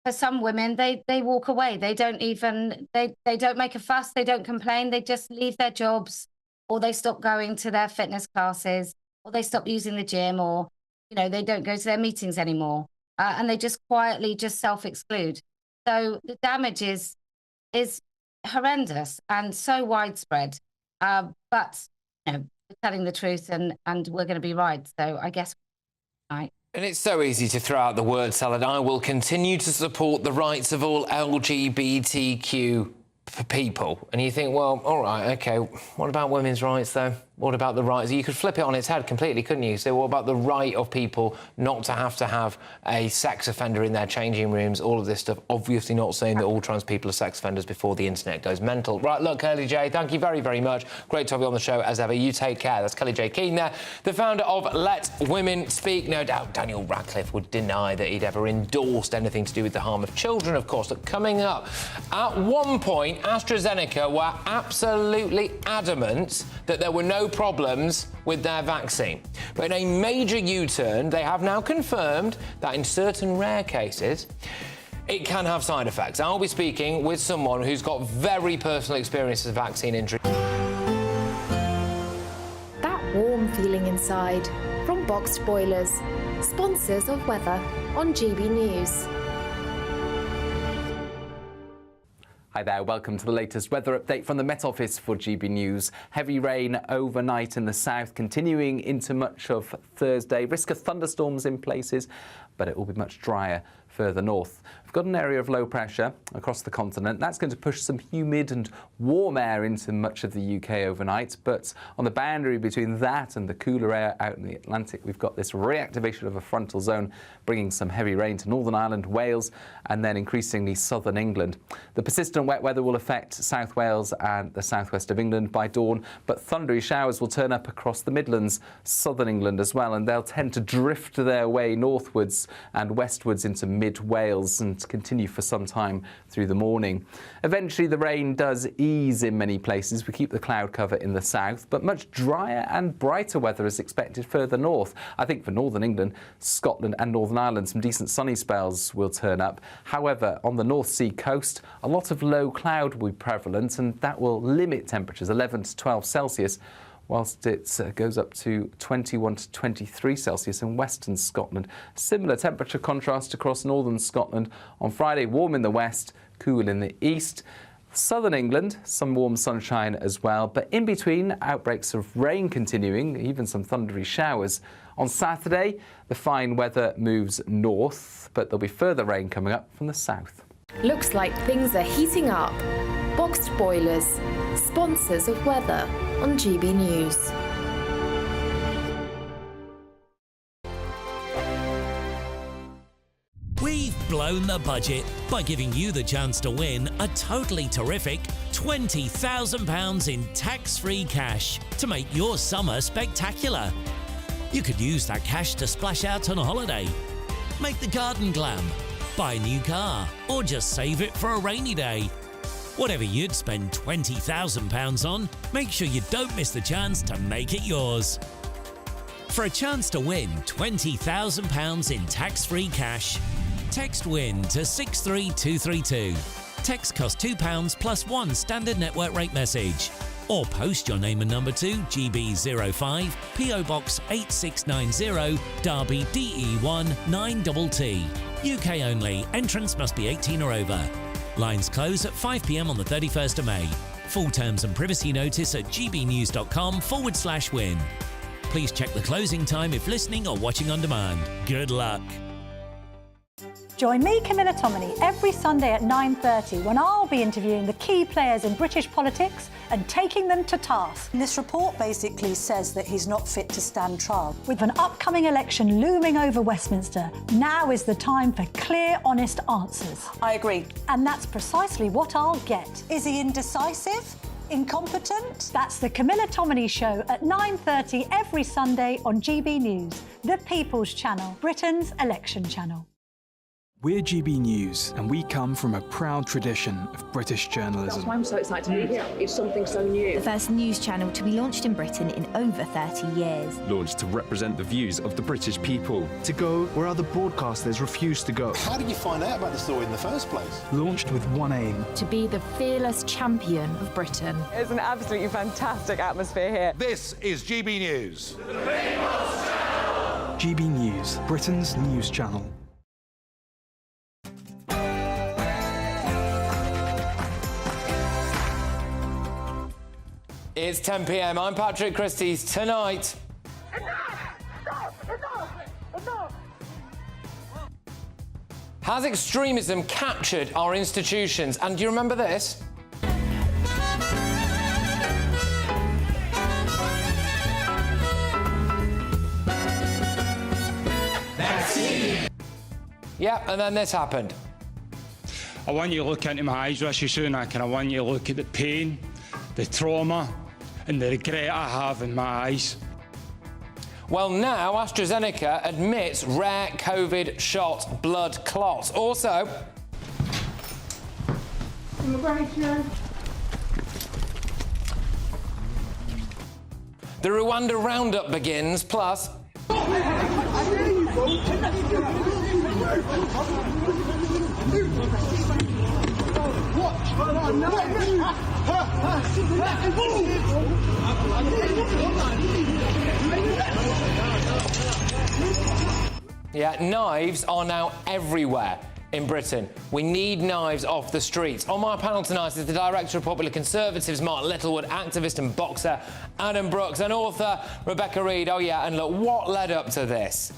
for some women, they walk away. They don't even, they don't make a fuss. They don't complain. They just leave their jobs, or they stop going to their fitness classes, or they stop using the gym, or, they don't go to their meetings anymore. And they just quietly just self-exclude. So the damage is horrendous and so widespread. But we're telling the truth, and we're going to be right. So I guess, right. And it's so easy to throw out the word salad. I will continue to support the rights of all LGBTQ people. And you think, well, all right, OK, what about women's rights, though? What about the rights? You could flip it on its head completely, couldn't you? So what about the right of people not to have a sex offender in their changing rooms, all of this stuff? Obviously not saying that all trans people are sex offenders before the internet goes mental. Right, look, Kelly J, thank you very, very much. Great to have you on the show, as ever. You take care. That's Kelly J Keane there, the founder of Let Women Speak. No doubt Daniel Radcliffe would deny that he'd ever endorsed anything to do with the harm of children, of course. But coming up, at one point, AstraZeneca were absolutely adamant that there were no problems with their vaccine. But in a major U-turn, they have now confirmed that in certain rare cases, it can have side effects. I'll be speaking with someone who's got very personal experience of vaccine injury. That warm feeling inside from Boxed Boilers, sponsors of weather on GB News. Hi there, welcome to the latest weather update from the Met Office for GB News. Heavy rain overnight in the south, continuing into much of Thursday. Risk of thunderstorms in places, but it will be much drier further north. We've got an area of low pressure across the continent. That's going to push some humid and warm air into much of the UK overnight, but on the boundary between that and the cooler air out in the Atlantic, we've got this reactivation of a frontal zone bringing some heavy rain to Northern Ireland, Wales, and then increasingly southern England. The persistent wet weather will affect South Wales and the southwest of England by dawn, but thundery showers will turn up across the Midlands, southern England as well, and they'll tend to drift their way northwards and westwards into mid-Wales and continue for some time through the morning. Eventually, the rain does ease in many places. We keep the cloud cover in the south, but much drier and brighter weather is expected further north. I think for northern England, Scotland and Northern Ireland, some decent sunny spells will turn up. However, on the North Sea coast, a lot of low cloud will be prevalent, and that will limit temperatures 11 to 12 Celsius, whilst it goes up to 21 to 23 Celsius in western Scotland. Similar temperature contrast across northern Scotland. On Friday, warm in the west, cool in the east. Southern England, some warm sunshine as well, but in between, outbreaks of rain continuing, even some thundery showers. On Saturday, the fine weather moves north, but there'll be further rain coming up from the south. Looks like things are heating up. Boxed Boilers, sponsors of weather on GB News. We've blown the budget by giving you the chance to win a totally terrific £20,000 in tax-free cash to make your summer spectacular. You could use that cash to splash out on a holiday, make the garden glam, buy a new car, or just save it for a rainy day. Whatever you'd spend £20,000 on, make sure you don't miss the chance to make it yours. For a chance to win £20,000 in tax-free cash, text WIN to 63232. Text costs £2 plus one standard network rate message. Or post your name and number to GB05 PO Box 8690 Derby DE1 9TT. UK only. Entrance must be 18 or over. Lines close at 5 p.m. on the 31st of May. Full terms and privacy notice at gbnews.com/win. Please check the closing time if listening or watching on demand. Good luck. Join me, Camilla Tominey, every Sunday at 9:30 when I'll be interviewing the key players in British politics and taking them to task. This report basically says that he's not fit to stand trial. With an upcoming election looming over Westminster, now is the time for clear, honest answers. I agree. And that's precisely what I'll get. Is he indecisive? Incompetent? That's the Camilla Tominey Show at 9:30 every Sunday on GB News, the People's Channel, Britain's election channel. We're GB News, and we come from a proud tradition of British journalism. That's why I'm so excited to be here. It's something so new. The first news channel to be launched in Britain in over 30 years. Launched to represent the views of the British people. To go where other broadcasters refuse to go. How did you find out about the story in the first place? Launched with one aim. To be the fearless champion of Britain. It's an absolutely fantastic atmosphere here. This is GB News. GB News, Britain's news channel. It's 10 p.m. I'm Patrick Christys. Tonight. Has extremism captured our institutions? And do you remember this? Yeah, and then this happened. I want you to look into my eyes, Rishi Sunak, and I want you to look at the pain, the trauma, and the regret I have in my eyes. Well, now AstraZeneca admits rare COVID shot blood clots. Also, immigration. The Rwanda roundup begins, plus yeah, knives are now everywhere in Britain. We need knives off the streets. On my panel tonight is the Director of Popular Conservatives, Mark Littlewood, activist and boxer Adam Brooks, and author Rebecca Reid. Oh yeah, and look, what led up to this?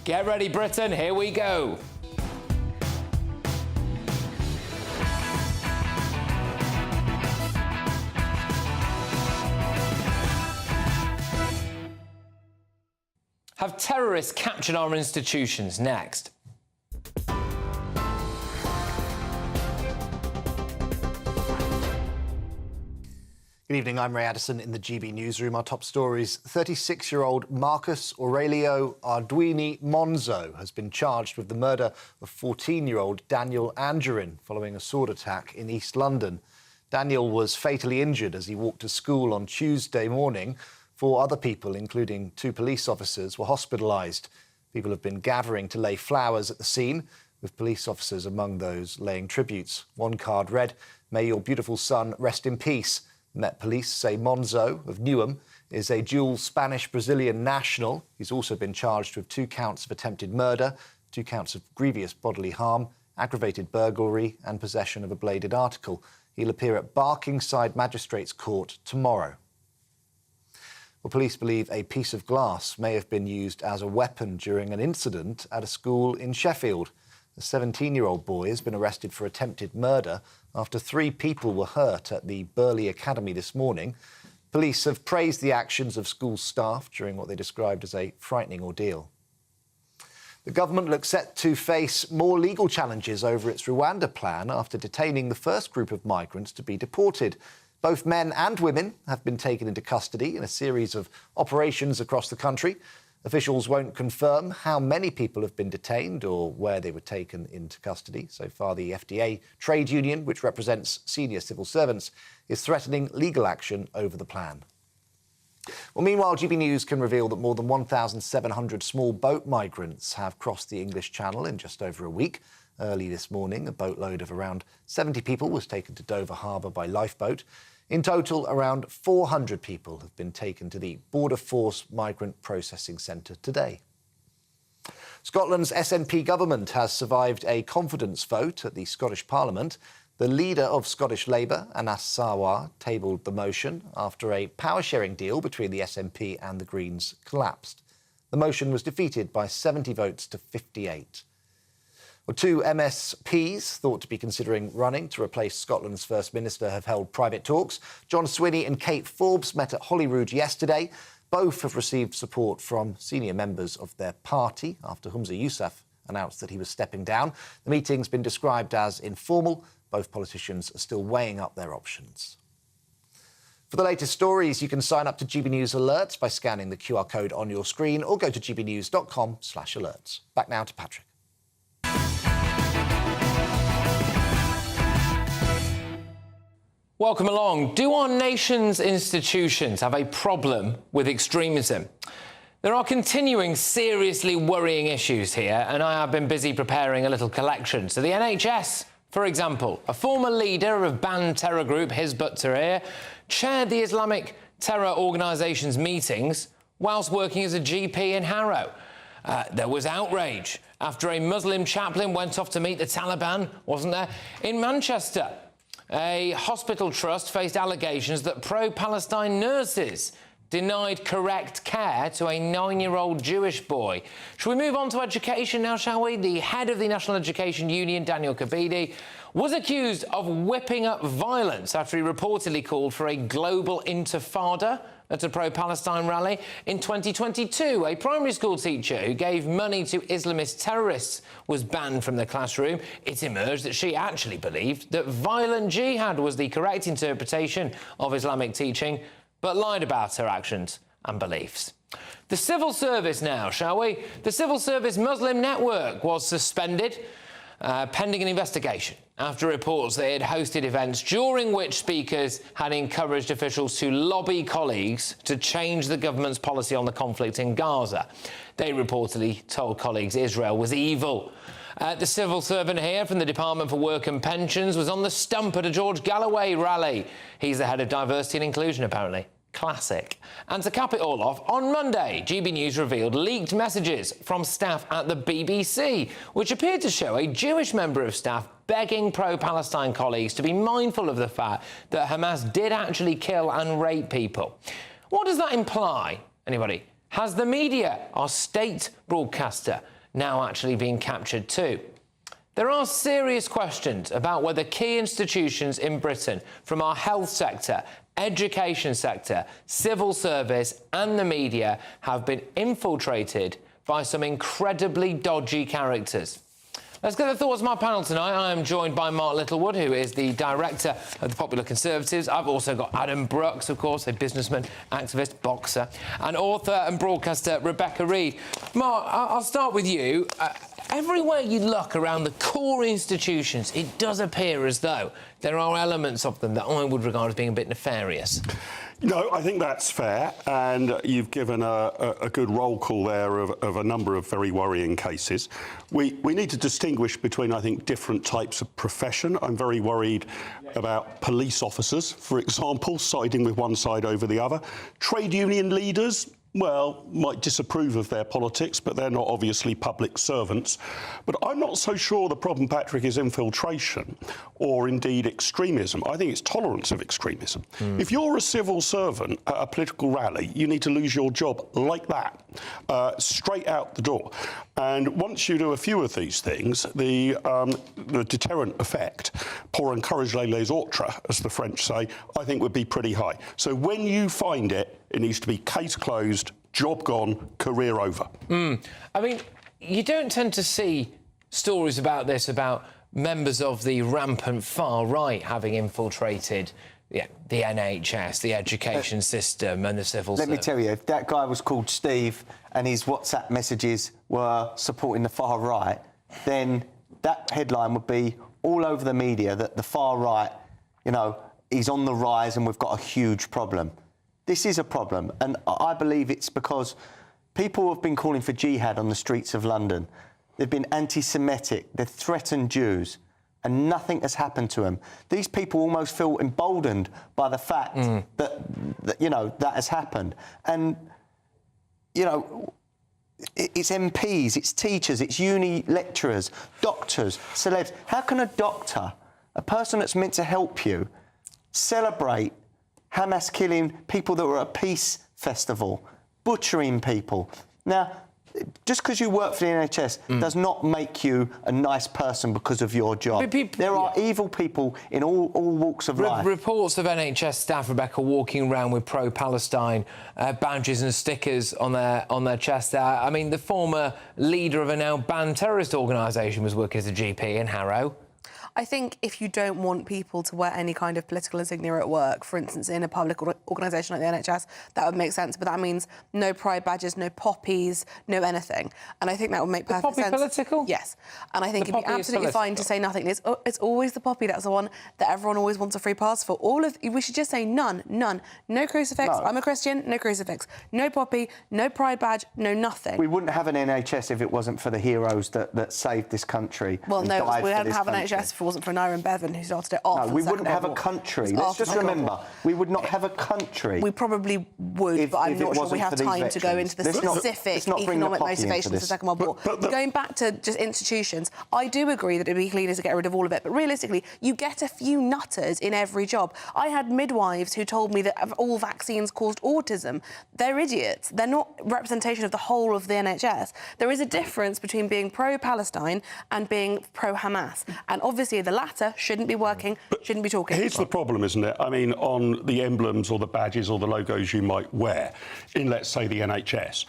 Get ready, Britain, here we go. Have terrorists captured our institutions? Next. Good evening, I'm Ray Addison in the GB Newsroom. Our top stories: 36-year-old Marcus Aurelio Arduini Monzo has been charged with the murder of 14-year-old Daniel Angerin following a sword attack in East London. Daniel was fatally injured as he walked to school on Tuesday morning. 4 other people, including 2 police officers, were hospitalised. People have been gathering to lay flowers at the scene, with police officers among those laying tributes. One card read, "May your beautiful son rest in peace." Met Police say Monzo of Newham is a dual Spanish-Brazilian national. He's also been charged with 2 counts of attempted murder, 2 counts of grievous bodily harm, aggravated burglary and possession of a bladed article. He'll appear at Barkingside Magistrates Court tomorrow. Well, police believe a piece of glass may have been used as a weapon during an incident at a school in Sheffield. A 17-year-old boy has been arrested for attempted murder after 3 people were hurt at the Burley Academy this morning. Police have praised the actions of school staff during what they described as a frightening ordeal. The government looks set to face more legal challenges over its Rwanda plan after detaining the first group of migrants to be deported. Both men and women have been taken into custody in a series of operations across the country. Officials won't confirm how many people have been detained or where they were taken into custody. So far, the FDA trade union, which represents senior civil servants, is threatening legal action over the plan. Well, meanwhile, GB News can reveal that more than 1,700 small boat migrants have crossed the English Channel in just over a week. Early this morning, a boatload of around 70 people was taken to Dover Harbour by lifeboat. In total, around 400 people have been taken to the Border Force Migrant Processing Centre today. Scotland's SNP government has survived a confidence vote at the Scottish Parliament. The leader of Scottish Labour, Anas Sarwar, tabled the motion after a power-sharing deal between the SNP and the Greens collapsed. The motion was defeated by 70 votes to 58. Well, 2 MSPs thought to be considering running to replace Scotland's First Minister have held private talks. John Swinney and Kate Forbes met at Holyrood yesterday. Both have received support from senior members of their party after Humza Yousaf announced that he was stepping down. The meeting's been described as informal. Both politicians are still weighing up their options. For the latest stories, you can sign up to GB News Alerts by scanning the QR code on your screen or go to gbnews.com/alerts. Back now to Patrick. Welcome along. Do our nation's institutions have a problem with extremism? There are continuing seriously worrying issues here, and I have been busy preparing a little collection. So the NHS, for example, a former leader of banned terror group Hizb ut-Tahrir chaired the Islamic terror organisation's meetings whilst working as a GP in Harrow. There was outrage after a Muslim chaplain went off to meet the Taliban, wasn't there? In Manchester, a hospital trust faced allegations that pro-Palestine nurses denied correct care to a 9-year-old Jewish boy. Shall we move on to education now, shall we? The head of the National Education Union, Daniel Kebede, was accused of whipping up violence after he reportedly called for a global intifada at a pro-Palestine rally. In 2022, a primary school teacher who gave money to Islamist terrorists was banned from the classroom. It emerged that she actually believed that violent jihad was the correct interpretation of Islamic teaching, but lied about her actions and beliefs. The civil service now, shall we? The civil service Muslim network was suspended pending an investigation after reports that it had hosted events during which speakers had encouraged officials to lobby colleagues to change the government's policy on the conflict in Gaza. They reportedly told colleagues Israel was evil. The civil servant here from the Department for Work and Pensions was on the stump at a George Galloway rally. He's the head of diversity and inclusion, apparently. Classic. And to cap it all off, on Monday, GB News revealed leaked messages from staff at the BBC, which appeared to show a Jewish member of staff begging pro-Palestine colleagues to be mindful of the fact that Hamas did actually kill and rape people. What does that imply? Anybody? Has the media, our state broadcaster, now actually been captured too? There are serious questions about whether key institutions in Britain, from our health sector, education sector, civil service and the media, have been infiltrated by some incredibly dodgy characters. Let's get the thoughts of my panel tonight. I am joined by Mark Littlewood, who is the director of the Popular Conservatives. I've also got Adam Brooks, of course, a businessman, activist, boxer, and author and broadcaster Rebecca Reid. Mark, I'll start with you. Everywhere you look around the core institutions, it does appear as though there are elements of them that I would regard as being a bit nefarious. No, I think that's fair, and you've given a good roll call there of a number of very worrying cases. We need to distinguish between, I think, different types of profession. I'm very worried about police officers, for example, siding with one side over the other. Trade union leaders, well, might disapprove of their politics, but they're not obviously public servants. But I'm not so sure the problem, Patrick, is infiltration or indeed extremism. I think it's tolerance of extremism. If you're a civil servant at a political rally, you need to lose your job like that, straight out the door. And once you do a few of these things, the deterrent effect, pour encourage les autres, as the French say, I think would be pretty high. So when you find it, it needs to be case closed, job gone, career over. I mean, you don't tend to see stories about this, about members of the rampant far right having infiltrated the NHS, the education system and the civil service. Let me tell you, if that guy was called Steve and his WhatsApp messages were supporting the far right, then that headline would be all over the media that the far right, you know, is on the rise and we've got a huge problem. This is a problem, and I believe it's because people have been calling for jihad on the streets of London. They've been anti-Semitic, they've threatened Jews, and nothing has happened to them. These people almost feel emboldened by the fact that, you know, that has happened. And, you know, it's MPs, it's teachers, it's uni lecturers, doctors, celebs. How can a doctor, a person that's meant to help you, celebrate Hamas killing people that were at a peace festival, butchering people? Now, just because you work for the NHS does not make you a nice person because of your job. There are evil people in all walks of life. Reports of NHS staff, Rebecca, walking around with pro-Palestine badges and stickers on their chest. I mean, the former leader of a now banned terrorist organisation was working as a GP in Harrow. I think if you don't want people to wear any kind of political insignia at work, for instance, in a public organisation like the NHS, that would make sense. But that means no pride badges, no poppies, no anything. And I think that would make perfect sense. Political? Yes. And I think it'd be absolutely fine to say nothing. It's always the poppy that's the one that everyone always wants a free pass for. We should just say none. No crucifix. No. I'm a Christian, no crucifix. No poppy, no pride badge, no nothing. We wouldn't have an NHS if it wasn't for the heroes that saved this country. Well, no, we wouldn't have an NHS if it wasn't for Nyron Bevan, who started it off. No, we wouldn't have a country. Let's just remember, we would not have a country. We probably would, but I'm not sure we have time to go into the specific economic motivations of the Second World War. But going back to just institutions, I do agree that it'd be cleaner to get rid of all of it, but realistically, you get a few nutters in every job. I had midwives who told me that all vaccines caused autism. They're idiots. They're not representation of the whole of the NHS. There is a difference between being pro-Palestine and being pro-Hamas. And obviously the latter shouldn't be working, shouldn't be talking. Here's the problem, isn't it? I mean, on the emblems or the badges or the logos you might wear in, let's say, the NHS,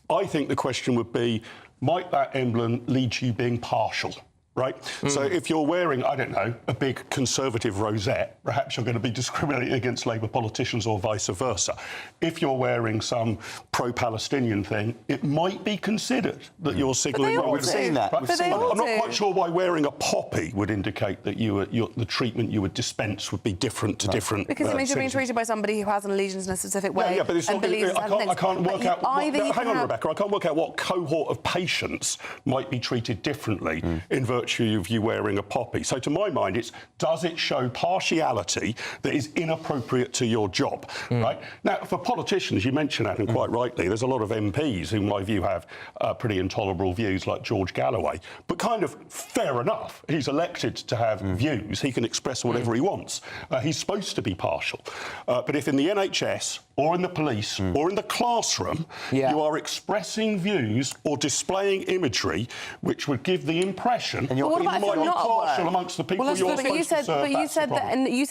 I think the question would be, might that emblem lead to you being partial? Right? So if you're wearing, I don't know, a big Conservative rosette, perhaps you're going to be discriminating against Labour politicians or vice versa. If you're wearing some pro-Palestinian thing, it might be considered that you're signalling... We've seen that. I'm not quite sure why wearing a poppy would indicate that the treatment you would dispense would be different to different... Because it means you're being treated by somebody who has an allegiance in a specific way. Yeah, but it's not... I can't work out... Hang on, Rebecca. I can't work out what cohort of patients might be treated differently in virtue of you wearing a poppy. So to my mind, does it show partiality that is inappropriate to your job, right? Now, for politicians, you mentioned that, and quite rightly, there's a lot of MPs who, in my view, have pretty intolerable views, like George Galloway. But kind of fair enough. He's elected to have views. He can express whatever he wants. He's supposed to be partial. But if in the NHS or in the police or in the classroom you are expressing views or displaying imagery which would give the impression that you might be partial amongst the people you're supposed to serve. But you said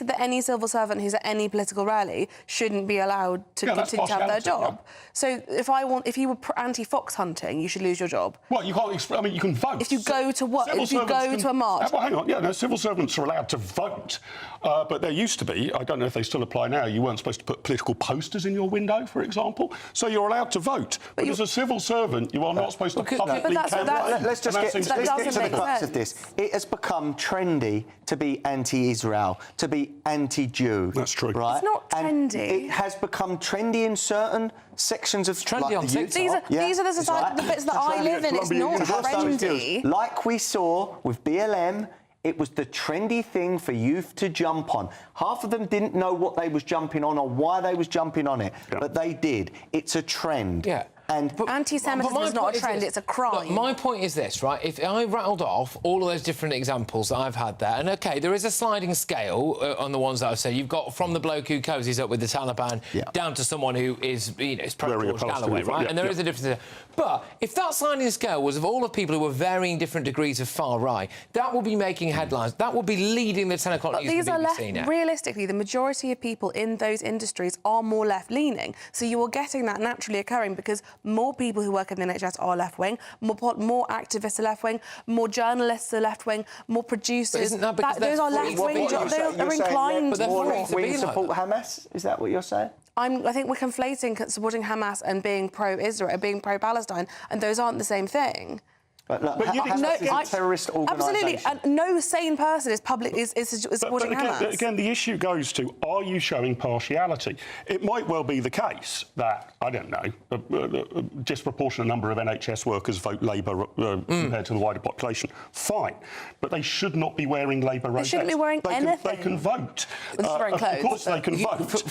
that any civil servant who's at any political rally shouldn't be allowed to continue to have their job. So if you were anti-fox hunting, you should lose your job. Well, you can't. I mean, you can vote. If you go to what? If you go to a march. Well, hang on. Yeah, no, civil servants are allowed to vote, but there used to be. I don't know if they still apply now. You weren't supposed to put political posters in your window, for example. So you're allowed to vote, but as a civil servant, you are not supposed to publicly campaign. Let's just get to the crux of this. It has become trendy to be anti-Israel, to be anti-Jew. That's true. Right? It's not trendy. And it has become trendy in certain sections of trendy on These are the society, the bits that I live in. It's not trendy. Like we saw with BLM, it was the trendy thing for youth to jump on. Half of them didn't know what they was jumping on or why they was jumping on it, but they did. It's a trend. Yeah. But anti-Semitism is not a trend, it's a crime. Look, my point is this, right? If I rattled off all of those different examples that I've had there, and OK, there is a sliding scale on the ones that I've said. You've got from the bloke who cozies up with the Taliban down to someone who is, is pro-George Galloway, right? And there is a difference there. But if that sliding scale was of all the people who were varying different degrees of far right, that would be making headlines. That would be leading the 10 o'clock news. These are realistically, the majority of people in those industries are more left-leaning. So you are getting that naturally occurring because more people who work in the NHS are left-wing, more activists are left-wing, more journalists are left-wing, more producers. But isn't that because those are left-wing jobs? They are inclined to support Hamas? Is that what you're saying? I think we're conflating supporting Hamas and being pro-Israel, being pro-Palestine, and those aren't the same thing. But Hamas is a terrorist organisation. Absolutely. No sane person is supporting Hamas. Again, the issue goes to, are you showing partiality? It might well be the case that, I don't know, a disproportionate number of NHS workers vote Labour compared to the wider population. Fine. But they should not be wearing Labour rosettes. They shouldn't be wearing anything. They can vote. Of course they can vote.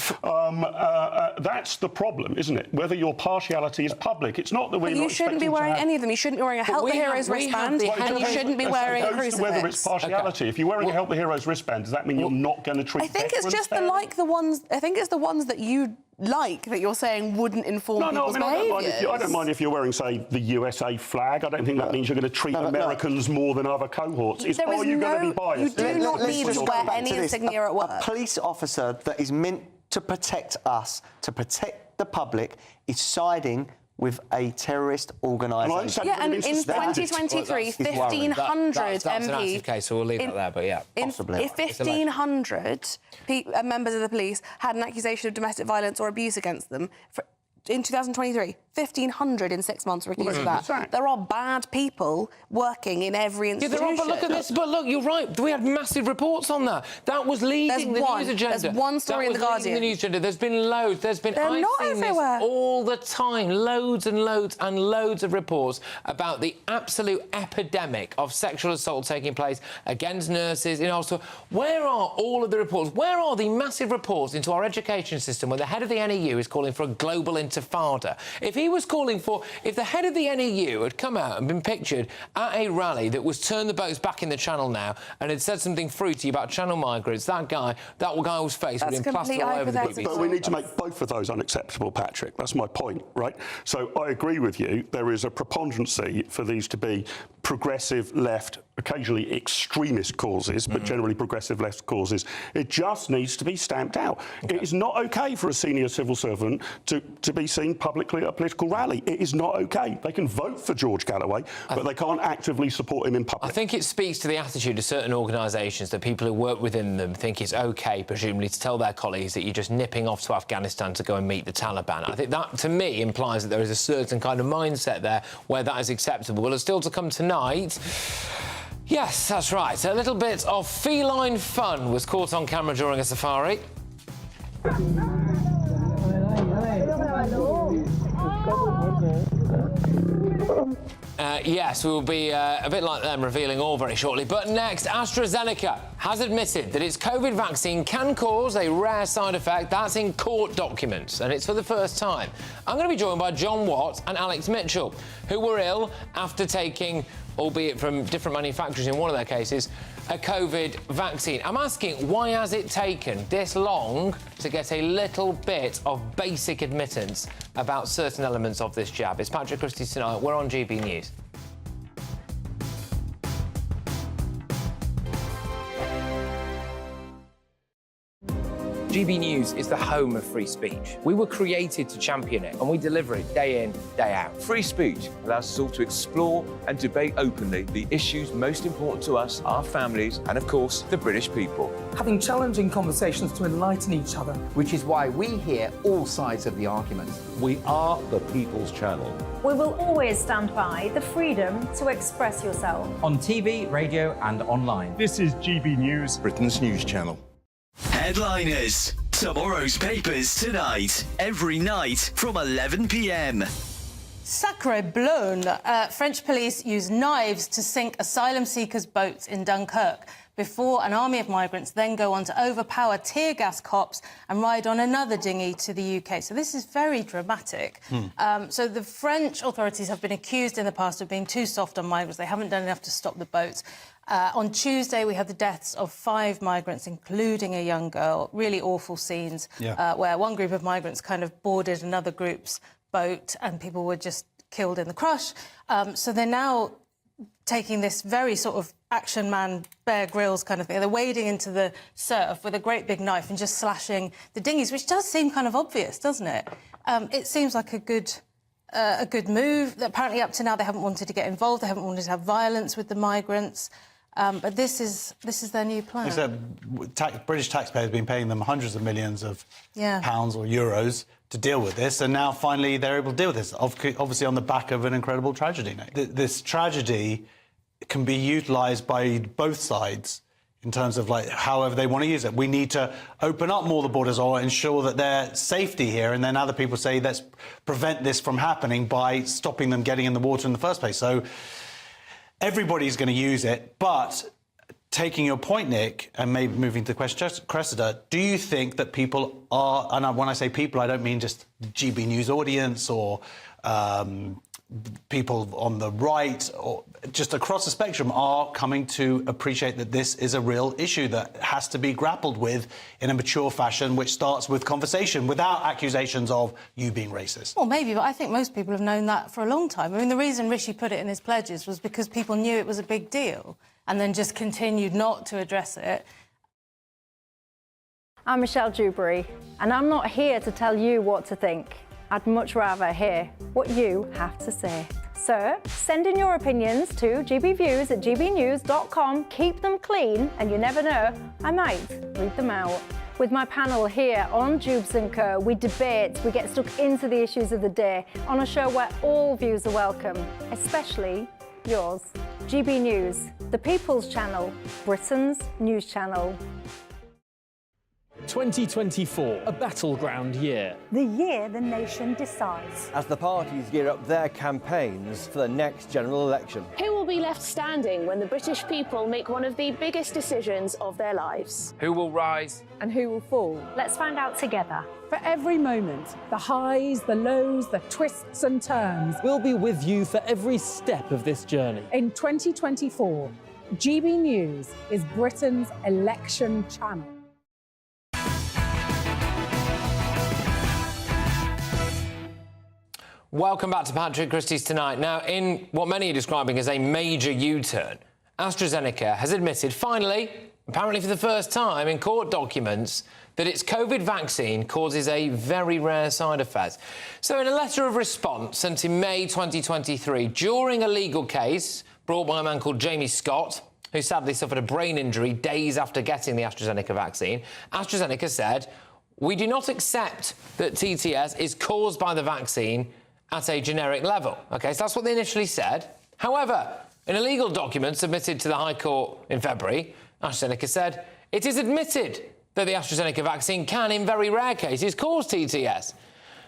That's the problem, isn't it? Whether your partiality is public. It's not that we're not you shouldn't be wearing any of them. You shouldn't be wearing a Help the Heroes wristband, and you shouldn't be wearing a crucifix. Whether it's partiality. Okay. If you're wearing a Help the Heroes wristband, does that mean you're not going to treat I think it's just the ones that you like that you're saying wouldn't inform people's behaviours. I don't mind if you're wearing, say, the USA flag. I don't think that means you're going to treat Americans more than other cohorts. Are you going to be biased? You do not need to wear any insignia at work. A police officer that is meant to protect us, to protect the public, is siding with a terrorist organisation. Yeah, and in 2023, 1,500 That's an active MPs... case, so we'll leave it there, but yeah. Possibly. If 1,500 members of the police had an accusation of domestic violence or abuse against them... In 2023, 1,500 in 6 months were accused of that. There are bad people working in every institution. Yeah, there are, but look at this. But look, you're right. We had massive reports on that. That was leading the news agenda. There's one story in The Guardian. The news agenda. There's been loads. I've seen this all the time. Loads and loads and loads of reports about the absolute epidemic of sexual assault taking place against nurses in hospital. Where are all of the reports? Where are the massive reports into our education system when the head of the NEU is calling for a global intifada? If the head of the NEU had come out and been pictured at a rally that was turn the boats back in the Channel now and had said something fruity about Channel migrants, that guy's face would have been plastered all over the BBC. But we need to make both of those unacceptable, Patrick. That's my point, right? So I agree with you. There is a preponderancy for these to be progressive left, occasionally extremist causes, but generally progressive left causes. It just needs to be stamped out. It is not OK for a senior civil servant to be seen publicly at a political rally. It is not OK. They can vote for George Galloway, but they can't actively support him in public. I think it speaks to the attitude of certain organisations that people who work within them think it's OK, presumably, to tell their colleagues that you're just nipping off to Afghanistan to go and meet the Taliban. I think that, to me, implies that there is a certain kind of mindset there where that is acceptable. Well, it's still to come tonight. Yes, that's right. A little bit of feline fun was caught on camera during a safari. Yes, we will be a bit like them, revealing all very shortly. But next, AstraZeneca has admitted that its COVID vaccine can cause a rare side effect. That's in court documents, and it's for the first time. I'm going to be joined by John Watt and Alex Mitchell, who were ill after taking, albeit from different manufacturers in one of their cases, a COVID vaccine. I'm asking, why has it taken this long to get a little bit of basic admittance about certain elements of this jab? It's Patrick Christys tonight. We're on GB News. GB News is the home of free speech. We were created to champion it, and we deliver it day in, day out. Free speech allows us all to explore and debate openly the issues most important to us, our families, and of course, the British people. Having challenging conversations to enlighten each other. Which is why we hear all sides of the argument. We are the People's Channel. We will always stand by the freedom to express yourself. On TV, radio and online. This is GB News, Britain's news channel. Headliners. Tomorrow's papers tonight. Every night from 11 p.m. Sacre bleu. French police used knives to sink asylum seekers' boats in Dunkirk before an army of migrants then go on to overpower tear gas cops and ride on another dinghy to the UK. So this is very dramatic. So the French authorities have been accused in the past of being too soft on migrants. They haven't done enough to stop the boats. On Tuesday, we had the deaths of 5 migrants, including a young girl. Really awful scenes where one group of migrants kind of boarded another group's boat and people were just killed in the crush. So they're now taking this very sort of action man, Bear Grylls kind of thing. They're wading into the surf with a great big knife and just slashing the dinghies, which does seem kind of obvious, doesn't it? It seems like a good move. Apparently, up to now, they haven't wanted to get involved. They haven't wanted to have violence with the migrants. But this is their new plan. British taxpayers have been paying them hundreds of millions of pounds or euros to deal with this, and now finally they're able to deal with this, obviously on the back of an incredible tragedy. This tragedy can be utilised by both sides in terms of, like, however they want to use it. We need to open up more the borders or ensure that there's safety here, and then other people say, let's prevent this from happening by stopping them getting in the water in the first place. So everybody's going to use it, but taking your point, Nick, and maybe moving to the question, Cressida, do you think that people are, and when I say people, I don't mean just GB News audience or people on the right, or just across the spectrum, are coming to appreciate that this is a real issue that has to be grappled with in a mature fashion, which starts with conversation without accusations of you being racist? Well, maybe, but I think most people have known that for a long time. I mean, the reason Rishi put it in his pledges was because people knew it was a big deal and then just continued not to address it. I'm Michelle Dewberry, and I'm not here to tell you what to think. I'd much rather hear what you have to say. So send in your opinions to gbviews@gbnews.com. Keep them clean, and you never know, I might read them out. With my panel here on Jubes & Co, we debate, we get stuck into the issues of the day on a show where all views are welcome, especially yours. GB News, the People's Channel, Britain's news channel. 2024, a battleground year. The year the nation decides. As the parties gear up their campaigns for the next general election. Who will be left standing when the British people make one of the biggest decisions of their lives? Who will rise? And who will fall? Let's find out together. For every moment, the highs, the lows, the twists and turns. We'll be with you for every step of this journey. In 2024, GB News is Britain's election channel. Welcome back to Patrick Christys Tonight. Now, in what many are describing as a major U-turn, AstraZeneca has admitted, finally, apparently for the first time in court documents, that its COVID vaccine causes a very rare side effect. So in a letter of response sent in May 2023, during a legal case brought by a man called Jamie Scott, who sadly suffered a brain injury days after getting the AstraZeneca vaccine, AstraZeneca said, "We do not accept that TTS is caused by the vaccine at a generic level." OK, so that's what they initially said. However, in a legal document submitted to the High Court in February, AstraZeneca said it is admitted that the AstraZeneca vaccine can, in very rare cases, cause TTS.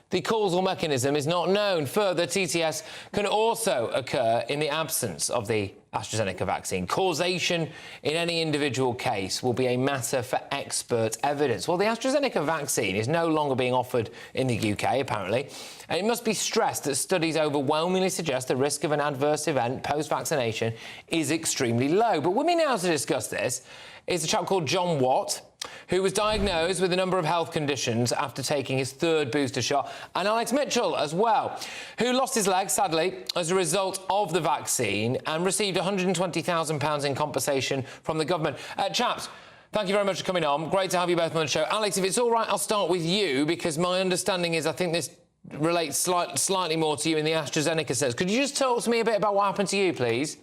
The causal mechanism is not known. Further, TTS can also occur in the absence of the AstraZeneca vaccine. Causation in any individual case will be a matter for expert evidence. Well, the AstraZeneca vaccine is no longer being offered in the UK, apparently, and it must be stressed that studies overwhelmingly suggest the risk of an adverse event post-vaccination is extremely low. But with me now to discuss this is a chap called John Watt, who was diagnosed with a number of health conditions after taking his third booster shot, and Alex Mitchell as well, who lost his leg, sadly, as a result of the vaccine and received £120,000 in compensation from the government. Chaps, thank you very much for coming on. Great to have you both on the show. Alex, if it's all right, I'll start with you, because my understanding is I think this relates slightly more to you in the AstraZeneca sense. Could you just talk to me a bit about what happened to you, please?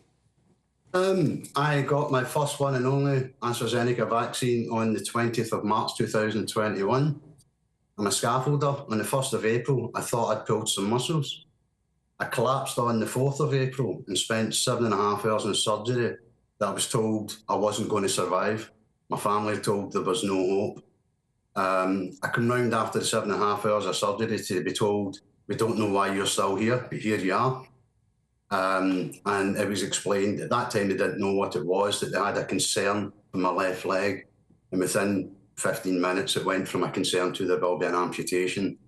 I got my first one and only AstraZeneca vaccine on the 20th of March 2021. I'm a scaffolder. On the 1st of April, I thought I'd pulled some muscles. I collapsed on the 4th of April and spent 7.5 hours in surgery that I was told I wasn't going to survive. My family told there was no hope. I come round after the 7.5 hours of surgery to be told, "We don't know why you're still here, but here you are." And it was explained at that time they didn't know what it was, that they had a concern for my left leg, and within 15 minutes it went from a concern to there will be an amputation.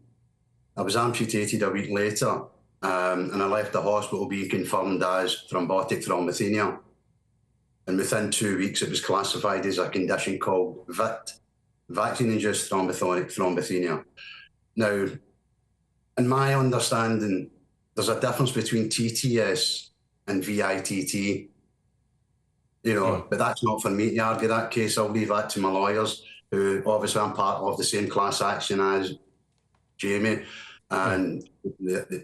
I was amputated a week later, and I left the hospital being confirmed as thrombotic thrombopenia, and within 2 weeks it was classified as a condition called VIT, vaccine-induced thrombotic thrombopenia. Now, in my understanding, there's a difference between TTS and VITT, but that's not for me to argue that case. I'll leave that to my lawyers, who obviously I'm part of the same class action as Jamie, and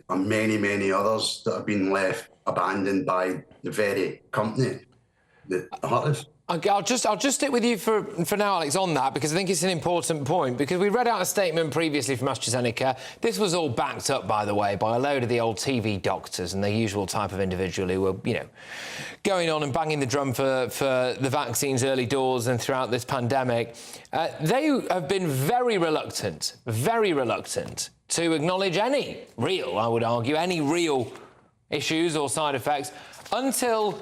many, many others that have been left abandoned by the very company that hurt us. I'll just stick with you for now, Alex, on that, because I think it's an important point, because we read out a statement previously from AstraZeneca. This was all backed up, by the way, by a load of the old TV doctors and the usual type of individual who were, going on and banging the drum for the vaccine's early doors and throughout this pandemic. They have been very reluctant to acknowledge any real, I would argue, any real issues or side effects until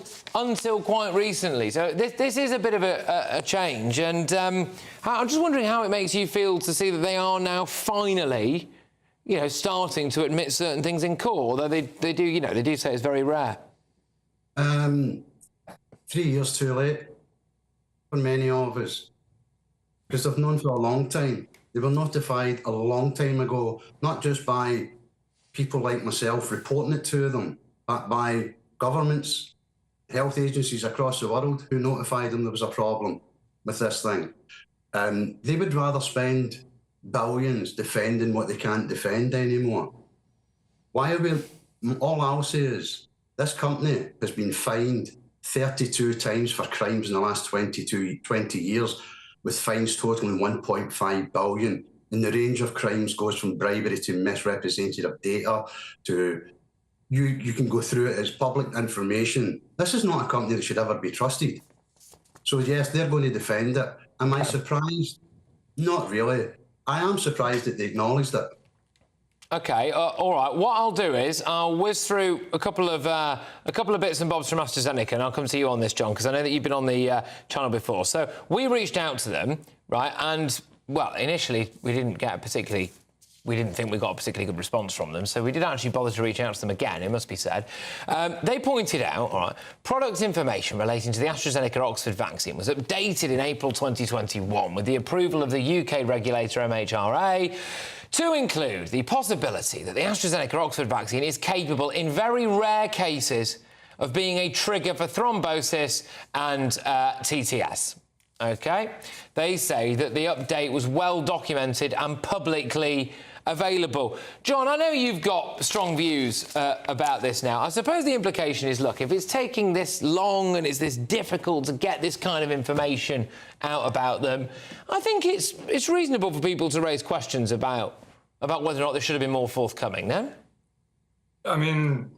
quite recently. So this is a bit of a change, and I'm just wondering how it makes you feel to see that they are now finally, starting to admit certain things in court, although they do say it's very rare. 3 years too late for many of us, because they've known for a long time. They were notified a long time ago, not just by people like myself reporting it to them, but by governments, health agencies across the world who notified them there was a problem with this thing. They would rather spend billions defending what they can't defend anymore. Why are we... All I'll say is this company has been fined 32 times for crimes in the last 20 years, with fines totaling 1.5 billion. And the range of crimes goes from bribery to misrepresentative data to... You can go through it as public information. This is not a company that should ever be trusted. So yes, they're going to defend it. Am I surprised? Not really. I am surprised that they acknowledged it. OK, all right. What I'll do is I'll whiz through a couple of bits and bobs from AstraZeneca, and I'll come to you on this, John, because I know that you've been on the channel before. So we reached out to them, right? And well, initially we didn't think we got a particularly good response from them, so we did actually bother to reach out to them again, it must be said. They pointed out, all right, product information relating to the AstraZeneca Oxford vaccine was updated in April 2021 with the approval of the UK regulator MHRA to include the possibility that the AstraZeneca Oxford vaccine is capable, in very rare cases, of being a trigger for thrombosis and TTS. OK? They say that the update was well documented and publicly available. John, I know you've got strong views about this now. I suppose the implication is, look, if it's taking this long and it's this difficult to get this kind of information out about them, I think it's reasonable for people to raise questions about whether or not there should have been more forthcoming, no? I mean,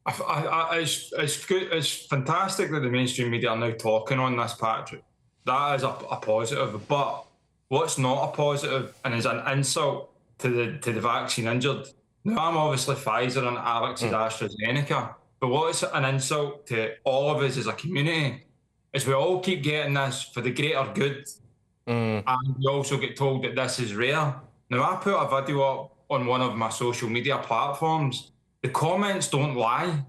it's fantastic that the mainstream media are now talking on this, Patrick. That is a positive. But what's not a positive and is an insult to the vaccine injured. Now, I'm obviously Pfizer and Alex is AstraZeneca. But what's an insult to all of us as a community is we all keep getting this for the greater good. And we also get told that this is rare. Now, I put a video up on one of my social media platforms. The comments don't lie.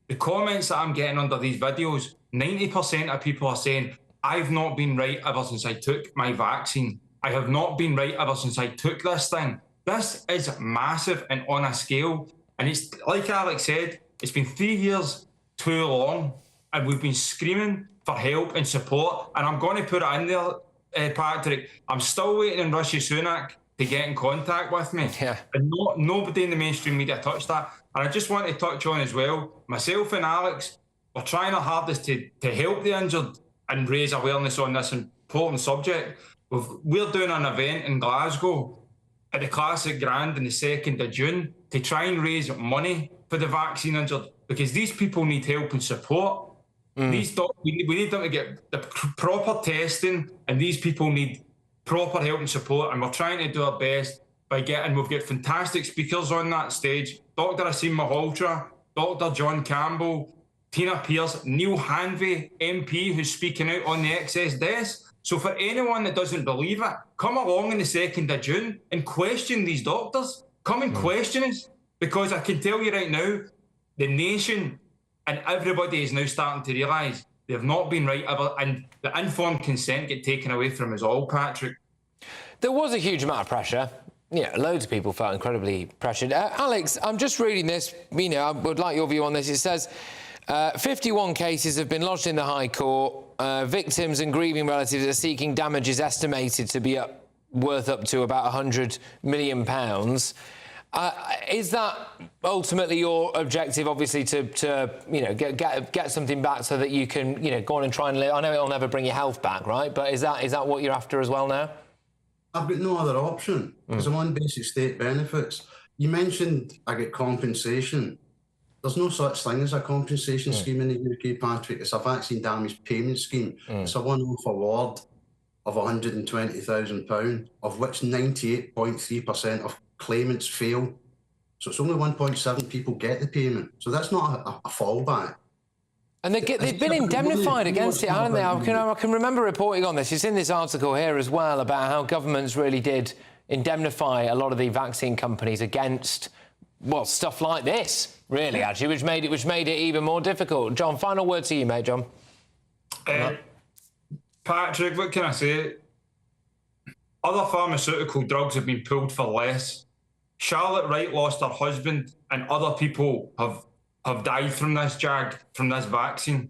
The comments that I'm getting under these videos, 90% of people are saying, I've not been right ever since I took my vaccine. I have not been right ever since I took this thing. This is massive and on a scale. And it's, like Alex said, it's been 3 years too long, and we've been screaming for help and support. And I'm going to put it in there, Patrick. I'm still waiting on Rishi Sunak to get in contact with me. Yeah. And nobody in the mainstream media touched that. And I just want to touch on as well, myself and Alex, we're trying our hardest to help the injured and raise awareness on this important subject. We're doing an event in Glasgow at the Classic Grand on the 2nd of June to try and raise money for the vaccine injured, because these people need help and support. We need them to get the proper testing, and these people need proper help and support, and we're trying to do our best by we've got fantastic speakers on that stage. Dr. Asim Malhotra, Dr. John Campbell, Tina Pierce, Neil Hanvey, MP, who's speaking out on the excess deaths. So for anyone that doesn't believe it, come along on the 2nd of June and question these doctors. Come and question us, because I can tell you right now, the nation and everybody is now starting to realise they have not been right ever, and the informed consent get taken away from us all, Patrick. There was a huge amount of pressure. Yeah, loads of people felt incredibly pressured. Alex, I'm just reading this. I would like your view on this. It says 51 cases have been lodged in the High Court. Victims and grieving relatives are seeking damages estimated to be worth up to about £100 million. Is that ultimately your objective, obviously, to get something back so that you can, go on and try and live? I know it'll never bring your health back, right? But is that what you're after as well now? I've got no other option, because I'm on basic state benefits. You mentioned I get compensation. There's no such thing as a compensation scheme in the UK, Patrick. It's a vaccine damage payment scheme. It's a one-off award of £120,000, of which 98.3% of claimants fail. So it's only 1.7 people get the payment. So that's not a fallback. And they've been indemnified against it, haven't they? I can remember reporting on this. It's in this article here as well about how governments really did indemnify a lot of the vaccine companies against, well, stuff like this, really, actually, which made it even more difficult. John, final word to you, mate, John. Patrick, what can I say? Other pharmaceutical drugs have been pulled for less. Charlotte Wright lost her husband, and other people have died from this from this vaccine.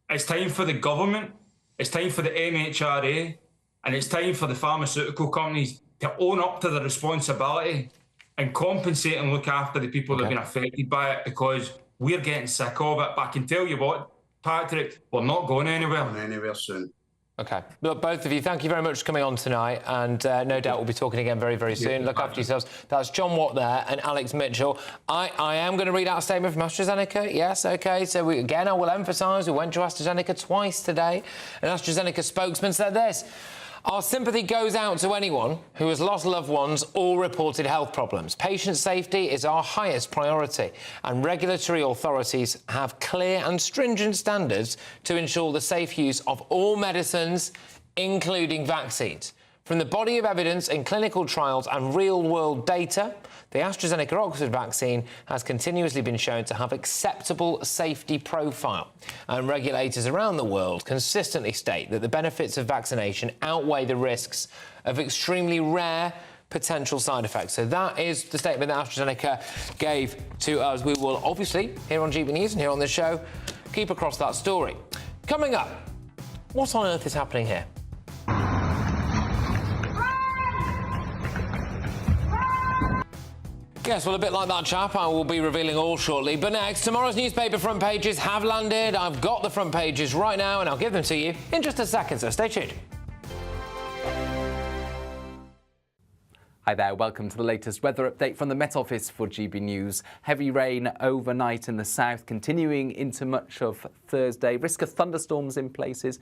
It's time for the government, it's time for the MHRA And it's time for the pharmaceutical companies to own up to the responsibility and compensate and look after the people that have been affected by it, because we're getting sick of it. But I can tell you what, Patrick, we're not going anywhere. Anywhere soon. OK. Look, both of you, thank you very much for coming on tonight, and no doubt we'll be talking again very, very soon. Look after yourselves. That's John Watt there and Alex Mitchell. I am going to read out a statement from AstraZeneca. Yes, OK. So, I will emphasise, we went to AstraZeneca twice today. An AstraZeneca spokesman said this: "Our sympathy goes out to anyone who has lost loved ones or reported health problems. Patient safety is our highest priority, and regulatory authorities have clear and stringent standards to ensure the safe use of all medicines, including vaccines. From the body of evidence in clinical trials and real-world data, the AstraZeneca Oxford vaccine has continuously been shown to have acceptable safety profile, and regulators around the world consistently state that the benefits of vaccination outweigh the risks of extremely rare potential side effects." So that is the statement that AstraZeneca gave to us. We will obviously, here on GB News and here on this show, keep across that story. Coming up, what on earth is happening here? Yes, well, a bit like that chap, I will be revealing all shortly. But next, tomorrow's newspaper front pages have landed. I've got the front pages right now, and I'll give them to you in just a second, so stay tuned. Hi there, welcome to the latest weather update from the Met Office for GB News. Heavy rain overnight in the south, continuing into much of Thursday. Risk of thunderstorms in places,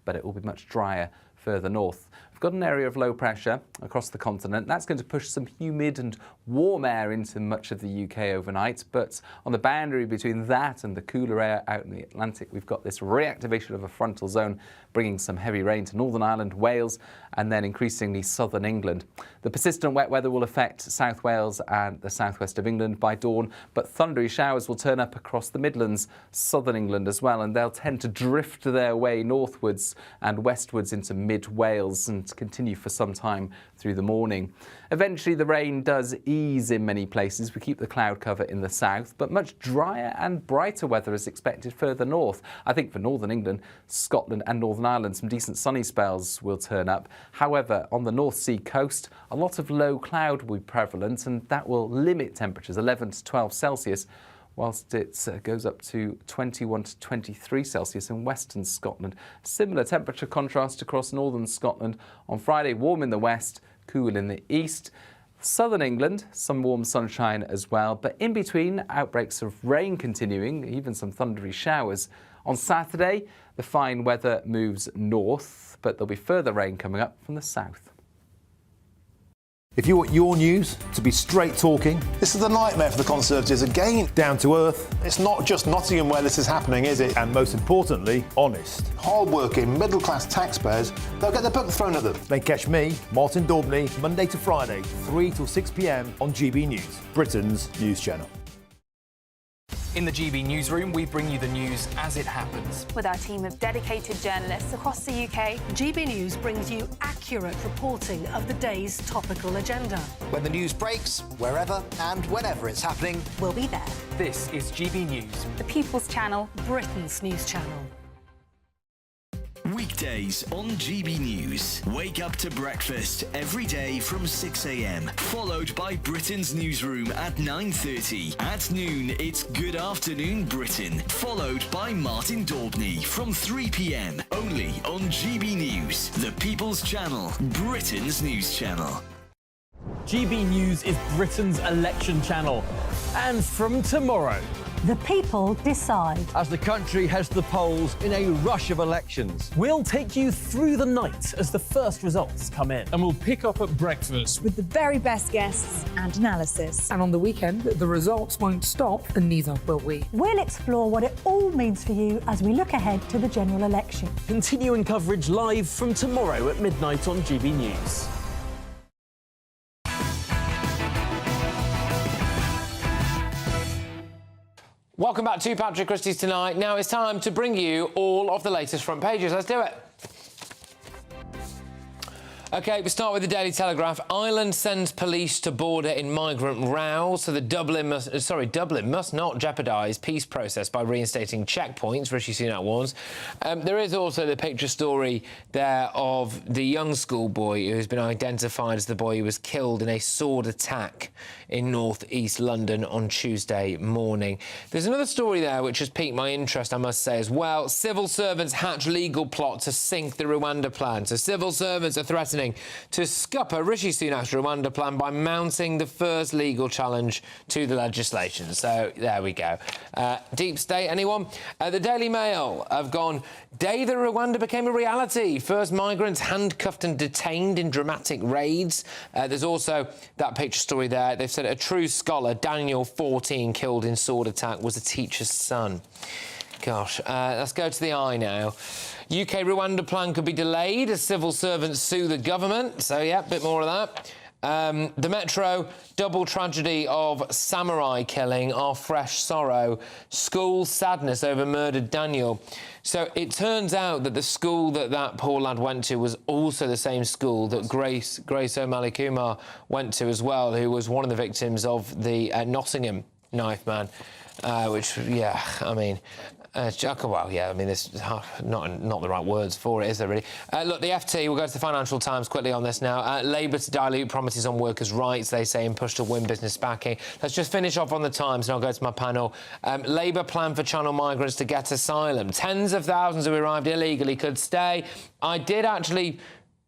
but it will be much drier further north. We've got an area of low pressure across the continent. That's going to push some humid and warm air into much of the UK overnight. But on the boundary between that and the cooler air out in the Atlantic, we've got this reactivation of a frontal zone, bringing some heavy rain to Northern Ireland, Wales, and then increasingly southern England. The persistent wet weather will affect South Wales and the southwest of England by dawn, but thundery showers will turn up across the Midlands, southern England as well, and they'll tend to drift their way northwards and westwards into mid-Wales and continue for some time through the morning. Eventually, the rain does ease in many places. We keep the cloud cover in the south, but much drier and brighter weather is expected further north. I think for northern England, Scotland and Northern Ireland, some decent sunny spells will turn up. However, on the North Sea coast, a lot of low cloud will be prevalent, and that will limit temperatures 11 to 12 Celsius, whilst it goes up to 21 to 23 Celsius in western Scotland. Similar temperature contrast across northern Scotland. On Friday, warm in the west, cool in the east. Southern England, some warm sunshine as well, but in between, outbreaks of rain continuing, even some thundery showers. On Saturday, the fine weather moves north, but there'll be further rain coming up from the south. If you want your news to be straight talking, This is a nightmare for the Conservatives again. down to earth, It's not just Nottingham where this is happening, is it? and most importantly, honest, Hard-working, middle-class taxpayers, they'll get the book thrown at them. then catch me, Martin Daubney, Monday to Friday, 3 till 6 p.m. on GB News, Britain's news channel. In the GB newsroom, we bring you the news as it happens. With our team of dedicated journalists across the UK, GB News brings you accurate reporting of the day's topical agenda. When the news breaks, wherever and whenever it's happening, We'll be there. This is GB News. the People's Channel. Britain's news channel. Weekdays on GB News. Wake up to breakfast every day from 6 a.m. Followed by Britain's newsroom at 9:30. At noon, it's Good Afternoon Britain. Followed by Martin Daubney from 3 p.m. Only on GB News, the People's Channel, Britain's news channel. GB News is Britain's election channel. And from tomorrow, The people decide. As the country heads to the polls in a rush of elections, we'll take you through the night as the first results come in. And we'll pick up at breakfast With the very best guests and analysis. And on the weekend, the results won't stop, and neither will we. We'll explore what it all means for you as we look ahead to the general election. Continuing coverage live from tomorrow at midnight on GB News. Welcome back to Patrick Christys Tonight. Now it's time to bring you all of the latest front pages. Let's do it. OK, we start with the Daily Telegraph. Ireland sends police to border in migrant row, so Dublin must not jeopardise peace process by reinstating checkpoints, Rishi Sunak warns. There is also the picture story there of the young schoolboy who's been identified as the boy who was killed in a sword attack in north-east London on Tuesday morning. There's another story there which has piqued my interest, I must say, as well. Civil servants hatch legal plot to sink the Rwanda plan. So civil servants are threatening to scupper Rishi Sunak's Rwanda plan by mounting the first legal challenge to the legislation. So there we go. Deep state, anyone? The Daily Mail have gone, day that Rwanda became a reality. First migrants handcuffed and detained in dramatic raids. There's also that picture story there. They've said a true scholar, Daniel, 14, killed in sword attack, was a teacher's son. Gosh, let's go to the Eye now. UK Rwanda plan could be delayed as civil servants sue the government. So, yeah, a bit more of that. The Metro, double tragedy of samurai killing, our fresh sorrow. School sadness over murdered Daniel. So it turns out that the school that poor lad went to was also the same school that Grace O'Malley Kumar went to as well, who was one of the victims of the Nottingham knife man, which, yeah, I mean... well, yeah, I mean, there's not the right words for it, is there, really? Look, the FT, we'll go to the Financial Times quickly on this now. Labour to dilute promises on workers' rights, they say, and push to win business backing. Let's just finish off on the Times, and I'll go to my panel. Labour plan for Channel migrants to get asylum. Tens of thousands who arrived illegally could stay. I did actually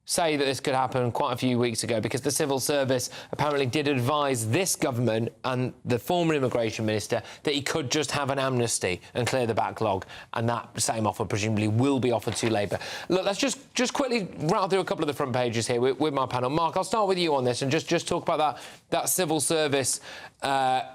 say that this could happen quite a few weeks ago because the civil service apparently did advise this government and the former immigration minister that he could just have an amnesty and clear the backlog, and that same offer presumably will be offered to Labour. Look, let's just quickly rattle through a couple of the front pages here with my panel. Mark, I'll start with you on this and just talk about that civil service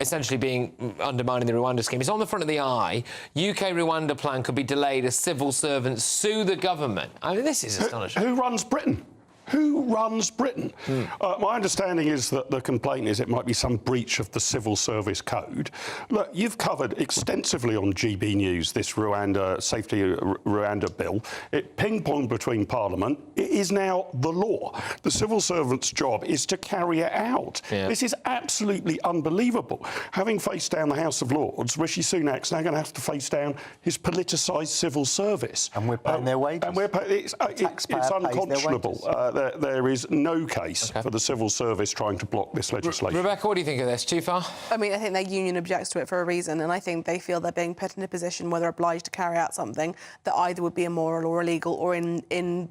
essentially being undermining the Rwanda scheme. It's on the front of the Eye. UK Rwanda plan could be delayed as civil servants sue the government. I mean, this is astonishing. Who runs Britain? Who runs Britain? My understanding is that the complaint is it might be some breach of the Civil Service Code. Look, you've covered extensively on GB News this safety Rwanda bill. It ping-ponged between Parliament. It is now the law. The civil servant's job is to carry it out. Yeah. This is absolutely unbelievable. Having faced down the House of Lords, Rishi Sunak's now going to have to face down his politicised civil service. And we're paying their wages. And it's unconscionable. There is no case for the civil service trying to block this legislation. Rebecca, what do you think of this? Too far? I mean, I think their union objects to it for a reason, and I think they feel they're being put in a position where they're obliged to carry out something that either would be immoral or illegal or in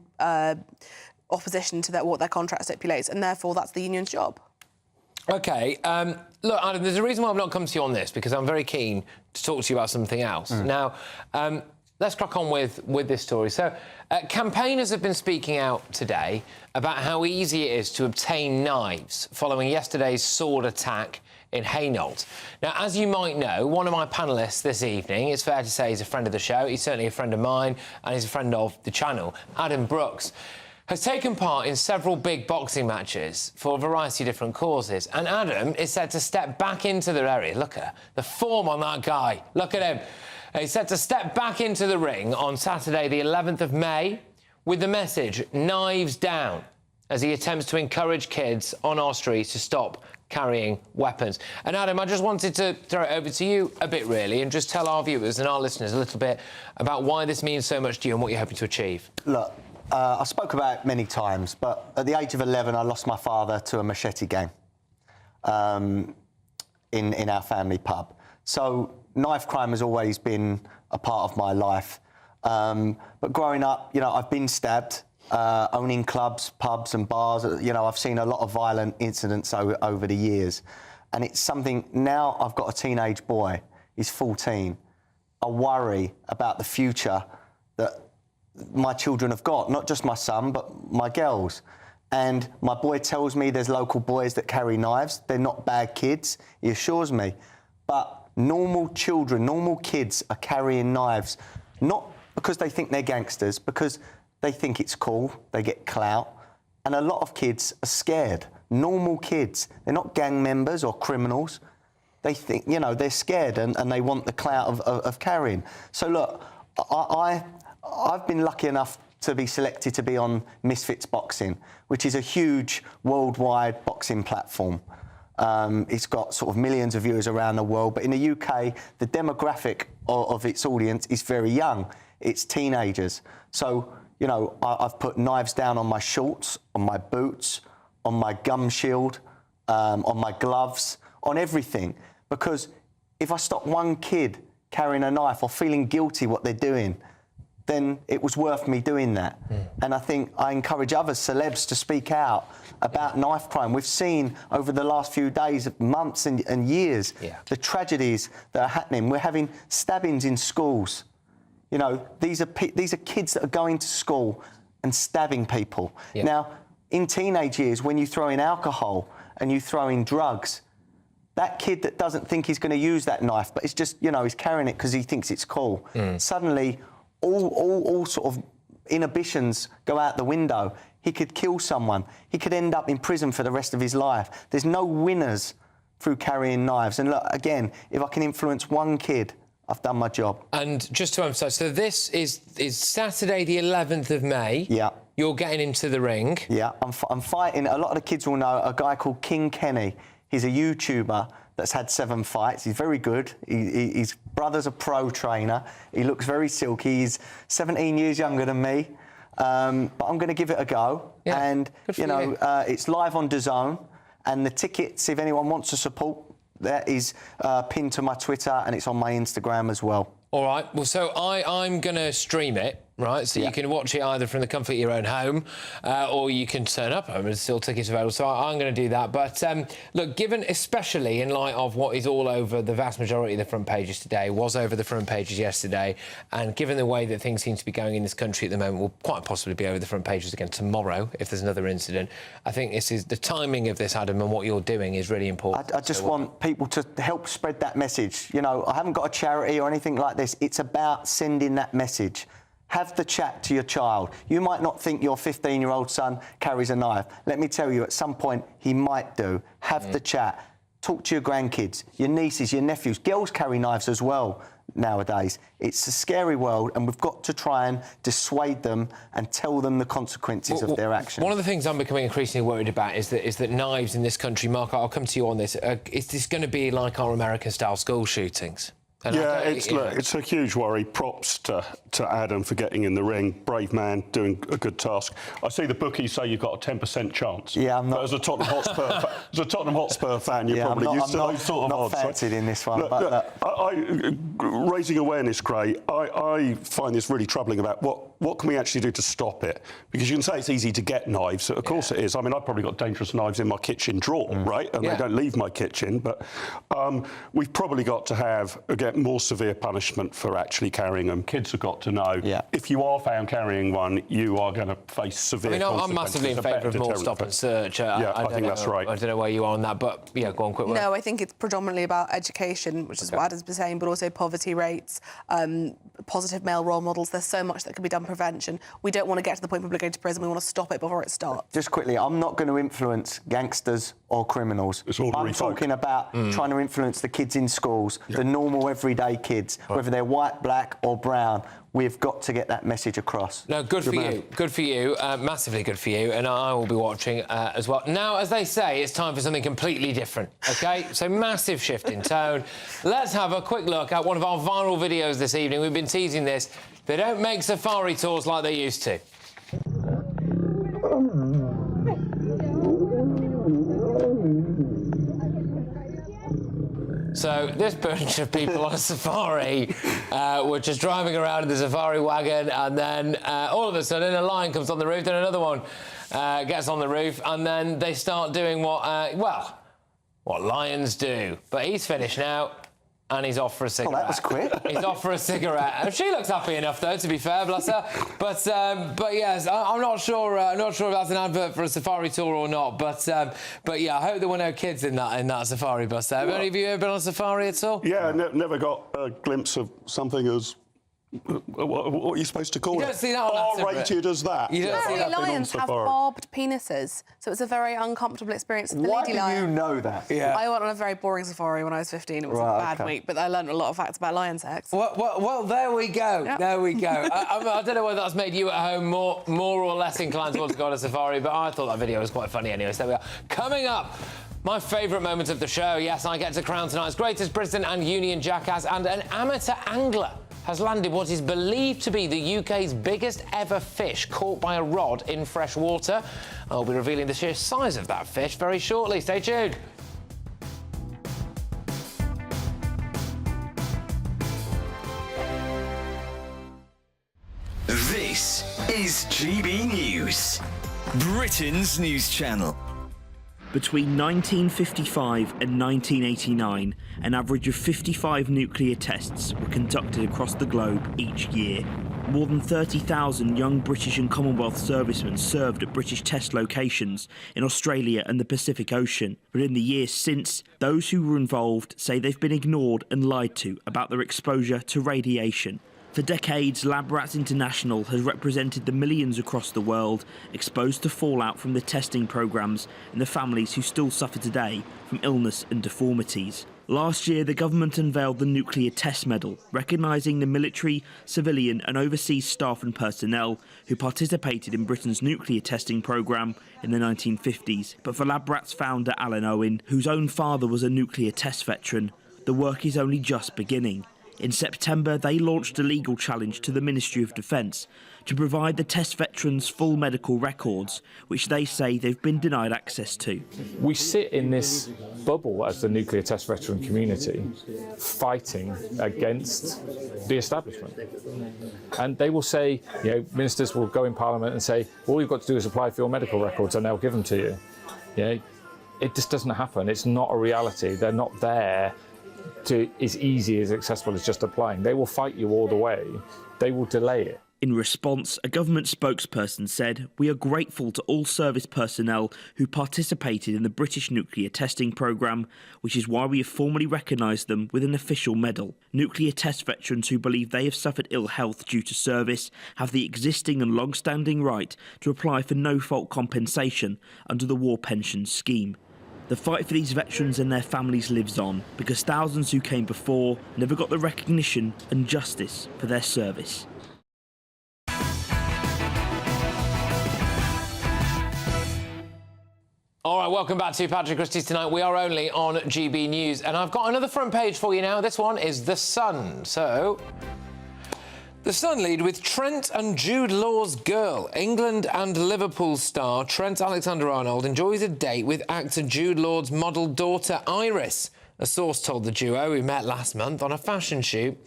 opposition to what their contract stipulates, and therefore that's the union's job. OK. Look, Adam, there's a reason why I've not come to you on this, because I'm very keen to talk to you about something else. Now, let's crack on with this story. So, campaigners have been speaking out today about how easy it is to obtain knives following yesterday's sword attack in Hainault. Now, as you might know, one of my panellists this evening, it's fair to say he's a friend of the show, he's certainly a friend of mine, and he's a friend of the channel, Adam Brooks, has taken part in several big boxing matches for a variety of different causes. And Adam is set to step back into the area. Look at the form on that guy. Look at him. He's set to step back into the ring on Saturday, the 11th of May, with the message, knives down, as he attempts to encourage kids on our streets to stop carrying weapons. And Adam, I just wanted to throw it over to you a bit, really, and just tell our viewers and our listeners a little bit about why this means so much to you and what you're hoping to achieve. Look, I spoke about it many times, but at the age of 11, I lost my father to a machete gang in our family pub. So knife crime has always been a part of my life. But growing up, I've been stabbed, owning clubs, pubs and bars. I've seen a lot of violent incidents over the years. And it's something, now I've got a teenage boy, he's 14. I worry about the future that my children have got, not just my son, but my girls. And my boy tells me there's local boys that carry knives. They're not bad kids, he assures me. But normal children, normal kids are carrying knives, not because they think they're gangsters, because they think it's cool, they get clout. And a lot of kids are scared. Normal kids. They're not gang members or criminals. They think, they're scared and they want the clout of carrying. So look, I've been lucky enough to be selected to be on Misfits Boxing, which is a huge worldwide boxing platform. It's got sort of millions of viewers around the world, but in the UK, the demographic of its audience is very young. It's teenagers. So, you know, I've put knives down on my shorts, on my boots, on my gum shield, on my gloves, on everything. Because if I stop one kid carrying a knife or feeling guilty what they're doing, then it was worth me doing that. And I think I encourage other celebs to speak out about knife crime. We've seen over the last few days, months and years, the tragedies that are happening. We're having stabbings in schools. You know, these are kids that are going to school and stabbing people. Now, in teenage years, when you throw in alcohol and you throw in drugs, that kid that doesn't think he's going to use that knife, but it's just, you know, he's carrying it because he thinks it's cool, suddenly all sort of inhibitions go out the window. He could kill someone. He could end up in prison for the rest of his life. There's no winners through carrying knives. And look, again, if I can influence one kid, I've done my job. And just to emphasise, so this is Saturday the 11th of May. Yeah. You're getting into the ring. Yeah, I'm fighting. A lot of the kids will know a guy called King Kenny. He's a YouTuber that's had 7 fights. He's very good. His brother's a pro trainer. He looks very silky. He's 17 years younger than me. But I'm going to give it a go. Yeah, and, you know, it's live on DAZN. And the tickets, if anyone wants to support, that is pinned to my Twitter and it's on my Instagram as well. All right. Well, so I'm going to stream it, right? So you can watch it either from the comfort of your own home or you can turn up home and there's still tickets available. So I'm going to do that. But look, given especially in light of what is all over the vast majority of the front pages today, was over the front pages yesterday, and given the way that things seem to be going in this country at the moment, will quite possibly be over the front pages again tomorrow if there's another incident. I think this is the timing of this, Adam, and what you're doing is really important. I just want people to help spread that message. You know, I haven't got a charity or anything like this. It's about sending that message. Have the chat to your child. You might not think your 15-year-old son carries a knife. Let me tell you, at some point, he might do. Have the chat. Talk to your grandkids, your nieces, your nephews. Girls carry knives as well nowadays. It's a scary world, and we've got to try and dissuade them and tell them the consequences of their actions. One of the things I'm becoming increasingly worried about is that knives in this country, Mark, I'll come to you on this, is this going to be like our American-style school shootings? And yeah, it's a huge worry. Props to Adam for getting in the ring. Brave man, doing a good task. I see the bookies say you've got a 10% chance. Yeah, I'm not. But as a Tottenham Hotspur, fan, you're probably used to those sort of odds. I'm not fancied in this one. Raising awareness, Gray, I find this really troubling about what can we actually do to stop it? Because you can say it's easy to get knives. Of course it is. I mean, I've probably got dangerous knives in my kitchen drawer, right? And they don't leave my kitchen. But we've probably got to have, again, more severe punishment for actually carrying them. Kids have got to know if you are found carrying one, you are going to face severe consequences. I'm massively in favour of more stop and search. I think that's right. I don't know where you are on that, but yeah, go on, quick word. No, I think it's predominantly about education, which is what Adam's been saying, but also poverty rates, positive male role models. There's so much that can be done prevention. We don't want to get to the point people are going to prison. We want to stop it before it starts. Just quickly, I'm not going to influence gangsters or criminals. I'm talking about trying to influence the kids in schools, the normal everyday kids, whether they're white, black or brown. We've got to get that message across. No, good for you. Good for you. Massively good for you. And I will be watching as well. Now, as they say, it's time for something completely different, OK? So massive shift in tone. Let's have a quick look at one of our viral videos this evening. We've been teasing this. They don't make safari tours like they used to. So this bunch of people on a safari were just driving around in the safari wagon, and then all of a sudden a lion comes on the roof, then another one gets on the roof, and then they start doing what lions do. But he's finished now, and he's off for a cigarette. Oh, that was quick. He's off for a cigarette. She looks happy enough, though, to be fair, bless her. But yes, I'm not sure. Not sure if that's an advert for a safari tour or not. But yeah, I hope there were no kids in that safari bus. Have any of you ever been on a safari at all? Yeah, never got a glimpse of something as What are you supposed to call it? You don't see that on R-rated as that. You don't see that lions have barbed penises, so it's a very uncomfortable experience for the lady lion. Why do you know that? Yeah. I went on a very boring safari when I was 15. It was a bad week, but I learned a lot of facts about lion sex. Well, there we go. Yep. There we go. I don't know whether that's made you at home more or less inclined to want to go on a safari, but I thought that video was quite funny anyway. So there we are. Coming up, my favourite moment of the show. Yes, I get to crown tonight's greatest Britain and Union jackass, and an amateur angler has landed what is believed to be the UK's biggest ever fish caught by a rod in fresh water. I'll be revealing the sheer size of that fish very shortly. Stay tuned. This is GB News, Britain's news channel. Between 1955 and 1989, an average of 55 nuclear tests were conducted across the globe each year. More than 30,000 young British and Commonwealth servicemen served at British test locations in Australia and the Pacific Ocean. But in the years since, those who were involved say they've been ignored and lied to about their exposure to radiation. For decades, Lab Rats International has represented the millions across the world exposed to fallout from the testing programmes and the families who still suffer today from illness and deformities. Last year, the government unveiled the Nuclear Test Medal, recognising the military, civilian and overseas staff and personnel who participated in Britain's nuclear testing programme in the 1950s. But for Lab Rats founder Alan Owen, whose own father was a nuclear test veteran, the work is only just beginning. In September, they launched a legal challenge to the Ministry of Defence to provide the test veterans full medical records, which they say they've been denied access to. We sit in this bubble as the nuclear test veteran community, fighting against the establishment. And they will say, you know, ministers will go in Parliament and say, all you've got to do is apply for your medical records and they'll give them to you. You know, it just doesn't happen. It's not a reality. They're not there to as easy, as accessible as just applying. They will fight you all the way. They will delay it. In response, a government spokesperson said, "We are grateful to all service personnel who participated in the British nuclear testing programme, which is why we have formally recognised them with an official medal. Nuclear test veterans who believe they have suffered ill health due to service have the existing and long-standing right to apply for no-fault compensation under the War Pensions Scheme." The fight for these veterans and their families lives on because thousands who came before never got the recognition and justice for their service. All right, welcome back to Patrick Christys tonight. We are only on GB News, and I've got another front page for you now. This one is The Sun. So, The Sun lead with Trent and Jude Law's girl. England and Liverpool star Trent Alexander-Arnold enjoys a date with actor Jude Law's model daughter Iris. A source told the duo, who met last month on a fashion shoot,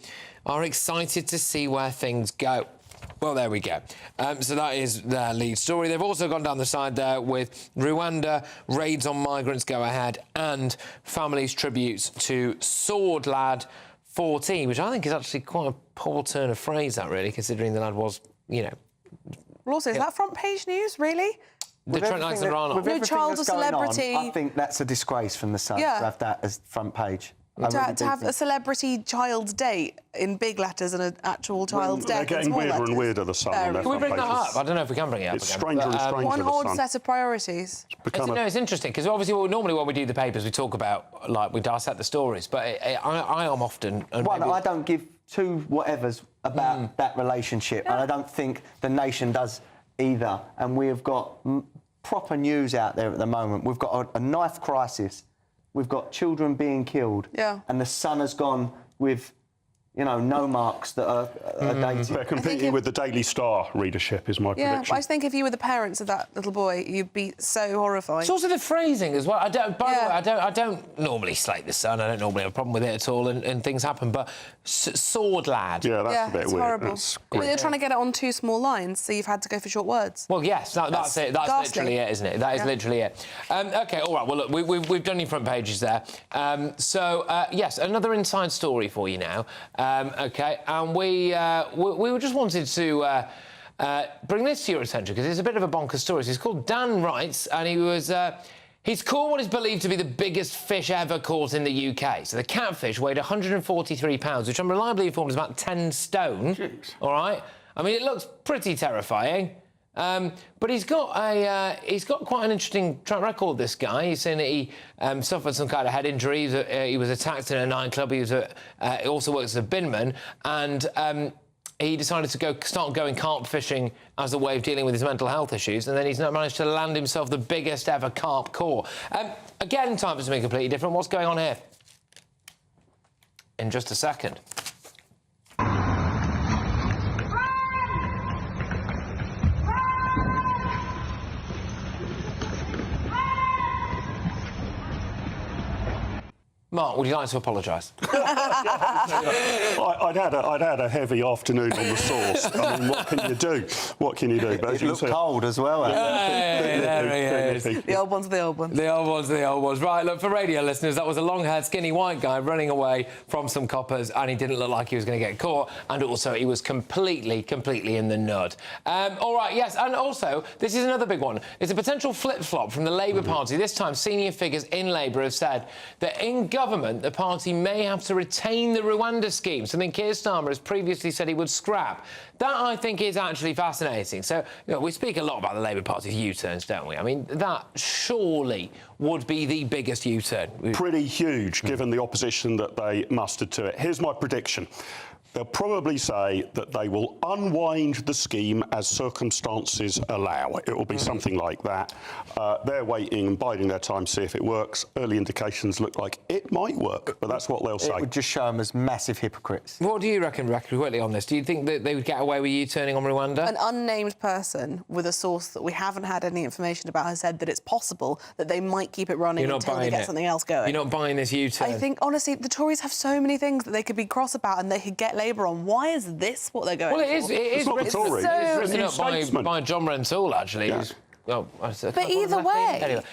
are excited to see where things go. Well, there we go. So that is their lead story. They've also gone down the side there with Rwanda, raids on migrants go ahead, and families' tributes to Sword Lad 14, which I think is actually quite a poor turn of phrase, that really, considering the lad was, you know... Well, also, is that front page news, really? The Trent Alexander-Arnold. No child or celebrity. I think that's a disgrace from the Sun to have that as front page. To have a celebrity child's date in big letters and an actual child's death. They're getting weirder and weirder, the Sun. On their Can we bring front that pages. up? I don't know if we can bring it up. It's stranger and stranger, What an the odd Sun. set of priorities. No, it's interesting, because obviously, normally when we do the papers, we talk about, like, we dissect the stories, but I am often... Well, I don't give two whatevers about that relationship, and I don't think the nation does either. And we have got proper news out there at the moment. We've got a knife crisis. We've got children being killed. Yeah. And the Sun has gone with, you know, no marks that are dated. They're competing with the Daily Star readership, is my Yeah, prediction. but I just think if you were the parents of that little boy, you'd be so horrified. It's also the phrasing as well. By the way, I don't normally slate the Sun. I don't normally have a problem with it at all, and things happen. But Sword Lad. Yeah, that's a bit it's weird. horrible. That's But great. they're trying to get it on two small lines, so you've had to go for short words. Well, yes, that's it. That's ghastly. literally it, isn't it? That is literally it. OK, all right. Well, look, we've done your front pages there. Yes, another inside story for you now. OK, and we just wanted to bring this to your attention because it's a bit of a bonkers story. So it's called Dan Wrights, and he was He's caught what is believed to be the biggest fish ever caught in the UK. So the catfish weighed 143 pounds, which I'm reliably informed is about 10 stone. Jeez. All right? I mean, it looks pretty terrifying. But he's got quite an interesting track record, this guy. He's saying that he suffered some kind of head injury. He was attacked in a nightclub. He also works as a binman. And he decided to start going carp fishing as a way of dealing with his mental health issues, and then he's now managed to land himself the biggest ever carp caught. Again, time for something completely different. What's going on here? In just a second. Mark, would you like to apologise? I'd had a heavy afternoon on the sauce. I mean, what can you do? What can you do? But it looked cold as well. There he is. The old ones are the old ones. The old ones are the old ones. Right, look, for radio listeners, that was a long-haired, skinny white guy running away from some coppers, and he didn't look like he was going to get caught, and also he was completely in the nud. All right, yes, and also, this is another big one. It's a potential flip-flop from the Labour Party. This time, senior figures in Labour have said that in government, the party may have to retain the Rwanda scheme, something Keir Starmer has previously said he would scrap. That, I think, is actually fascinating. So, you know, we speak a lot about the Labour Party's U-turns, don't we? I mean, that surely would be the biggest U-turn. Pretty huge, given the opposition that they mustered to it. Here's my prediction. They'll probably say that they will unwind the scheme as circumstances allow. It will be something like that. They're waiting and biding their time to see if it works. Early indications look like it might work, but that's what they'll say. It would just show them as massive hypocrites. What do you reckon, Rebecca, quickly on this? Do you think that they would get away with you turning on Rwanda? An unnamed person with a source that we haven't had any information about has said that it's possible that they might keep it running until they get something else going. You're not buying this U-turn? I think, honestly, the Tories have so many things that they could be cross about and they could get Labour on. Why is this what they're going for? Well, it is written up by John Rentoul, actually. Yeah. But either way. Anyway,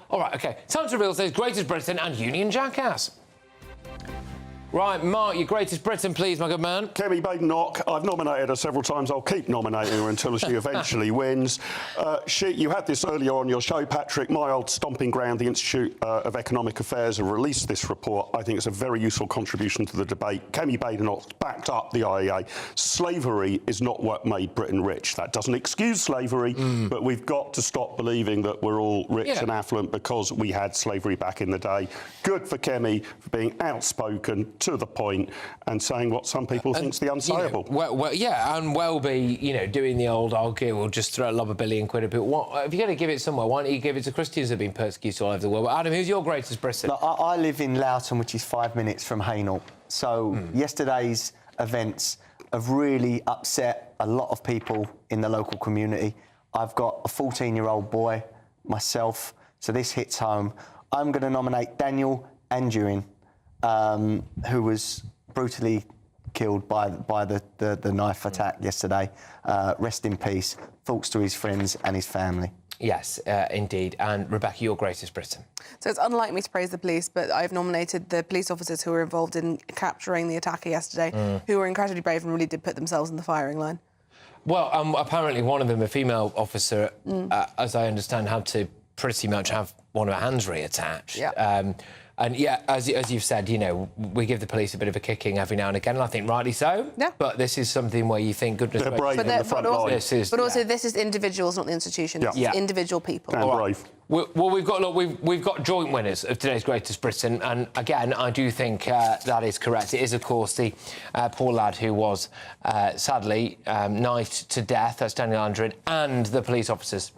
all right, OK. Time to reveal today's Greatest Britain and Union Jackass. Right, Mark, your Greatest Britain, please, my good man. Kemi Badenoch, I've nominated her several times. I'll keep nominating her until she eventually wins. You had this earlier on your show, Patrick. My old stomping ground, the Institute of Economic Affairs, have released this report. I think it's a very useful contribution to the debate. Kemi Badenoch backed up the IEA. Slavery is not what made Britain rich. That doesn't excuse slavery, but we've got to stop believing that we're all rich and affluent because we had slavery back in the day. Good for Kemi for being outspoken, to the point, and saying what some people think's the unsayable. And Welby, doing the old argue, we'll just throw a lob of £1 billion at people. If you're going to give it somewhere, why don't you give it to Christians who have been persecuted all over the world? But Adam, who's your Greatest Britain? Look, I live in Loughton, which is 5 minutes from Hainault. So yesterday's events have really upset a lot of people in the local community. I've got a 14-year-old boy myself, so this hits home. I'm going to nominate Daniel Anduin, who was brutally killed by the knife attack yesterday. Rest in peace. Thoughts to his friends and his family. Yes, indeed. And Rebecca, your Greatest Britain. So it's unlike me to praise the police, but I've nominated the police officers who were involved in capturing the attacker yesterday, who were incredibly brave and really did put themselves in the firing line. Well, apparently one of them, a female officer, as I understand, had to pretty much have one of her hands reattached. Yeah. And yeah, as you've said, we give the police a bit of a kicking every now and again, and I think rightly so. Yeah. But this is something where you think, goodness gracious. They're brave in the front line. But also, this is individuals, not the institution. It's individual people. And brave. Well, we've got joint winners of today's Greatest Britain, and again, I do think that is correct. It is, of course, the poor lad who was sadly knifed to death. That's Daniel Anduin, and the police officers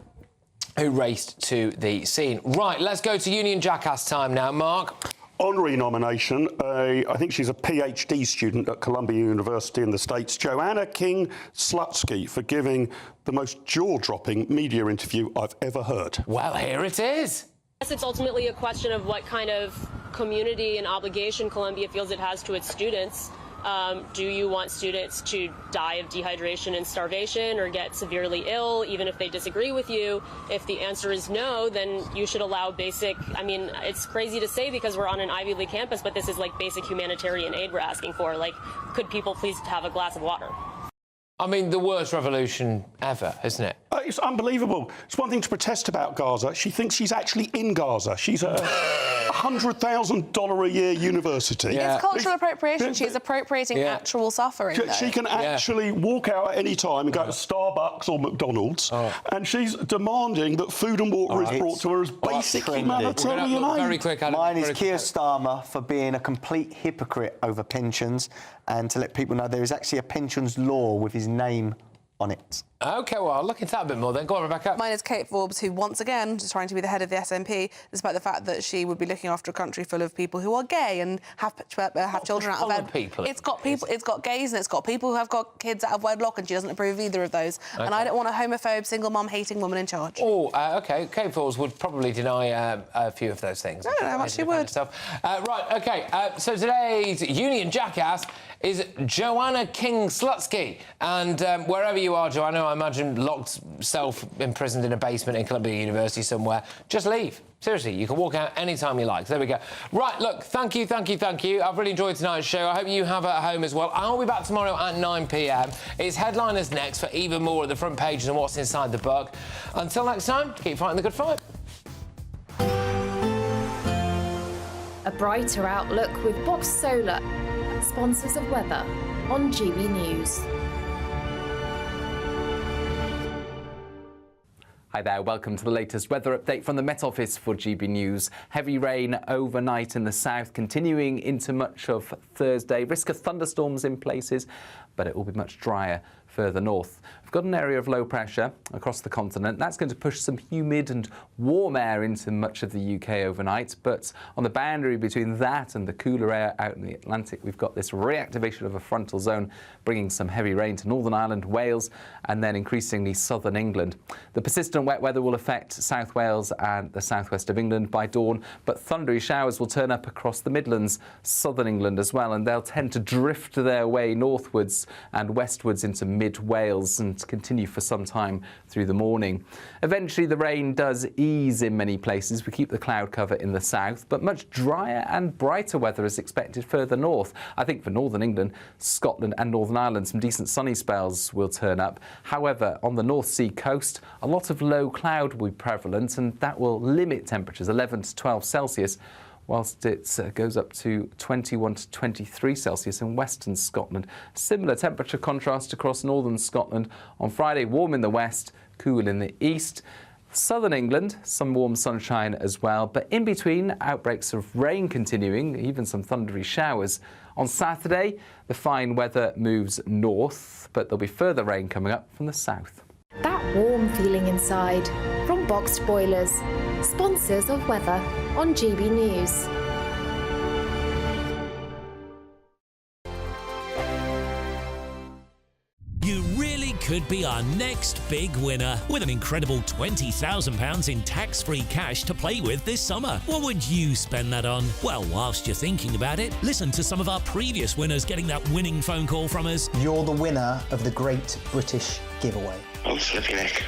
who raced to the scene. Right, let's go to Union Jackass time now. Mark? Honorary nomination, I think she's a PhD student at Columbia University in the States, Joanna King-Slutsky, for giving the most jaw-dropping media interview I've ever heard. Well, here it is. Yes, it's ultimately a question of what kind of community and obligation Columbia feels it has to its students. Do you want students to die of dehydration and starvation or get severely ill, even if they disagree with you? If the answer is no, then you should allow basic, it's crazy to say because we're on an Ivy League campus, but this is like basic humanitarian aid we're asking for. Like, could people please have a glass of water? I mean, the worst revolution ever, isn't it? It's unbelievable. It's one thing to protest about Gaza. She thinks she's actually in Gaza. She's at a $100,000 a year university. It's cultural appropriation. She's appropriating actual suffering. She can actually walk out at any time and go to Starbucks or McDonald's, and she's demanding that food and water is brought to her as basic humanitarian aid. Very quick, Adam. Mine is Keir Starmer for being a complete hypocrite over pensions, and to let people know there is actually a pensions law with his name on it. OK, well, I'll look into that a bit more then. Go on, Rebecca. Mine is Kate Forbes, who, once again, is trying to be the head of the SNP, despite the fact that she would be looking after a country full of people who are gay and have children out of wedlock. It's got gays and it's got people who have got kids out of wedlock, and she doesn't approve of either of those. Okay. And I don't want a homophobe, single mum hating woman in charge. Oh, OK. Kate Forbes would probably deny a few of those things. I don't know how much she would. Right, OK. So today's Union Jackass is Joanna King-Slutsky. And wherever you are, Joanna, I imagine locked, self-imprisoned in a basement in Columbia University somewhere, just leave. Seriously, you can walk out any time you like. So there we go. Right, look, thank you. I've really enjoyed tonight's show. I hope you have at home as well. I'll be back tomorrow at 9 p.m. It's Headliners next for even more of the front pages and what's inside the book. Until next time, keep fighting the good fight. A brighter outlook with Box Solar, sponsors of weather on GB News. Hi there, welcome to the latest weather update from the Met Office for GB News. Heavy rain overnight in the south, continuing into much of Thursday. Risk of thunderstorms in places, but it will be much drier further north. We've got an area of low pressure across the continent. That's going to push some humid and warm air into much of the UK overnight, but on the boundary between that and the cooler air out in the Atlantic, we've got this reactivation of a frontal zone bringing some heavy rain to Northern Ireland, Wales, and then increasingly southern England. The persistent wet weather will affect South Wales and the southwest of England by dawn, but thundery showers will turn up across the Midlands, southern England as well, and they'll tend to drift their way northwards and westwards into mid-Wales and continue for some time through the morning. Eventually, the rain does ease in many places. We keep the cloud cover in the south, but much drier and brighter weather is expected further north. I think for northern England, Scotland and Northern Ireland, some decent sunny spells will turn up. However, on the North Sea coast, a lot of low cloud will be prevalent, and that will limit temperatures 11 to 12 Celsius, whilst it goes up to 21 to 23 Celsius in western Scotland. Similar temperature contrast across northern Scotland. On Friday, warm in the west, cool in the east. Southern England, some warm sunshine as well, but in between, outbreaks of rain continuing, even some thundery showers. On Saturday, the fine weather moves north, but there'll be further rain coming up from the south. That warm feeling inside from Boxed Boilers, sponsors of weather on GB News. You really could be our next big winner with an incredible £20,000 in tax-free cash to play with this summer. What would you spend that on? Well, whilst you're thinking about it, listen to some of our previous winners getting that winning phone call from us. You're the winner of the Great British Giveaway. I'm slipping neck.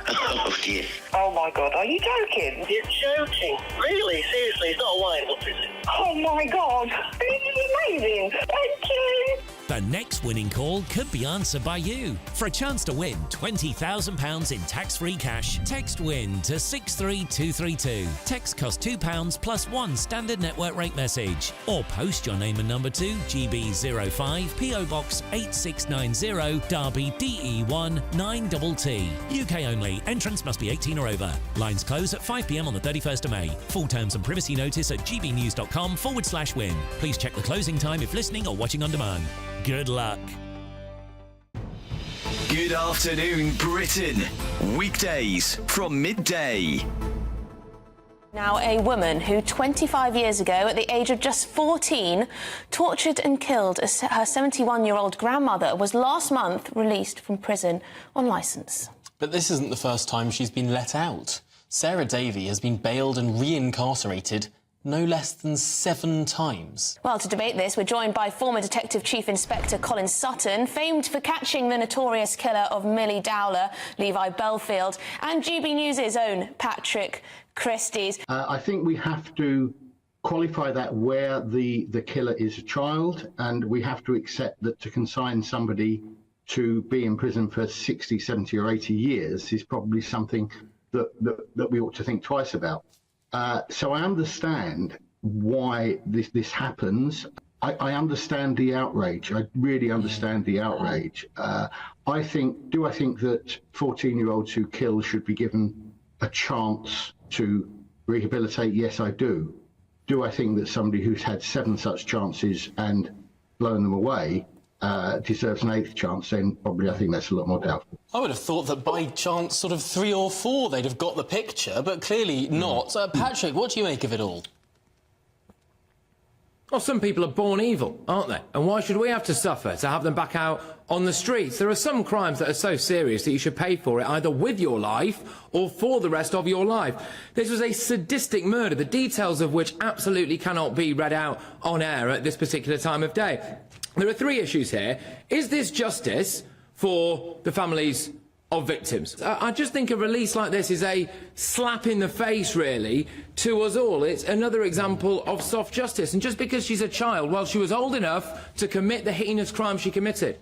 Oh dear. Oh my God, are you joking? You're joking. Really? Seriously, it's not a wind-up, is it? Oh my God, this is amazing. Thank you. The next winning call could be answered by you. For a chance to win £20,000 in tax-free cash, text WIN to 63232. Text costs £2 plus one standard network rate message. Or post your name and number to GB05 PO Box 8690 Derby DE1 9TT. UK only. Entrance must be 18 or over. Lines close at 5 p.m. on the 31st of May. Full terms and privacy notice at gbnews.com/win. Please check the closing time if listening or watching on demand. Good luck. Good afternoon, Britain. Weekdays from midday. Now, a woman who 25 years ago, at the age of just 14, tortured and killed her 71-year-old grandmother was last month released from prison on licence. But this isn't the first time she's been let out. Sarah Davey has been bailed and reincarcerated no less than 7 times. Well, to debate this, we're joined by former Detective Chief Inspector Colin Sutton, famed for catching the notorious killer of Millie Dowler, Levi Belfield, and GB News' own Patrick Christys. I think we have to qualify that where the killer is a child, and we have to accept that to consign somebody to be in prison for 60, 70 or 80 years is probably something that we ought to think twice about. So I understand why this happens. I understand the outrage. I really understand the outrage. I think that 14-year-olds who kill should be given a chance to rehabilitate? Yes, I do. Do I think that somebody who's had 7 such chances and blown them away deserves an 8th chance? Then probably I think that's a lot more doubtful. I would have thought that by chance, sort of 3 or 4, they'd have got the picture, but clearly not. Patrick, what do you make of it all? Well, some people are born evil, aren't they? And why should we have to suffer to have them back out on the streets? There are some crimes that are so serious that you should pay for it either with your life or for the rest of your life. This was a sadistic murder, the details of which absolutely cannot be read out on air at this particular time of day. There are 3 issues here. Is this justice for the families of victims? I just think a release like this is a slap in the face, really, to us all. It's another example of soft justice. And just because she's a child, well, she was old enough to commit the heinous crime she committed.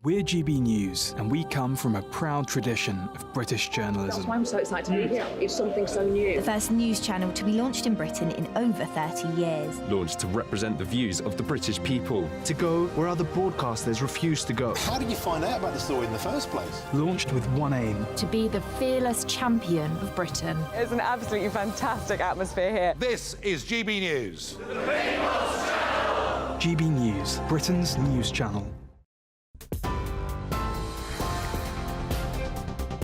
We're GB News, and we come from a proud tradition of British journalism. That's why I'm so excited to be here. It's something so new. The first news channel to be launched in Britain in over 30 years. Launched to represent the views of the British people. To go where other broadcasters refuse to go. How did you find out about the story in the first place? Launched with one aim. To be the fearless champion of Britain. It's an absolutely fantastic atmosphere here. This is GB News. GB News, Britain's news channel.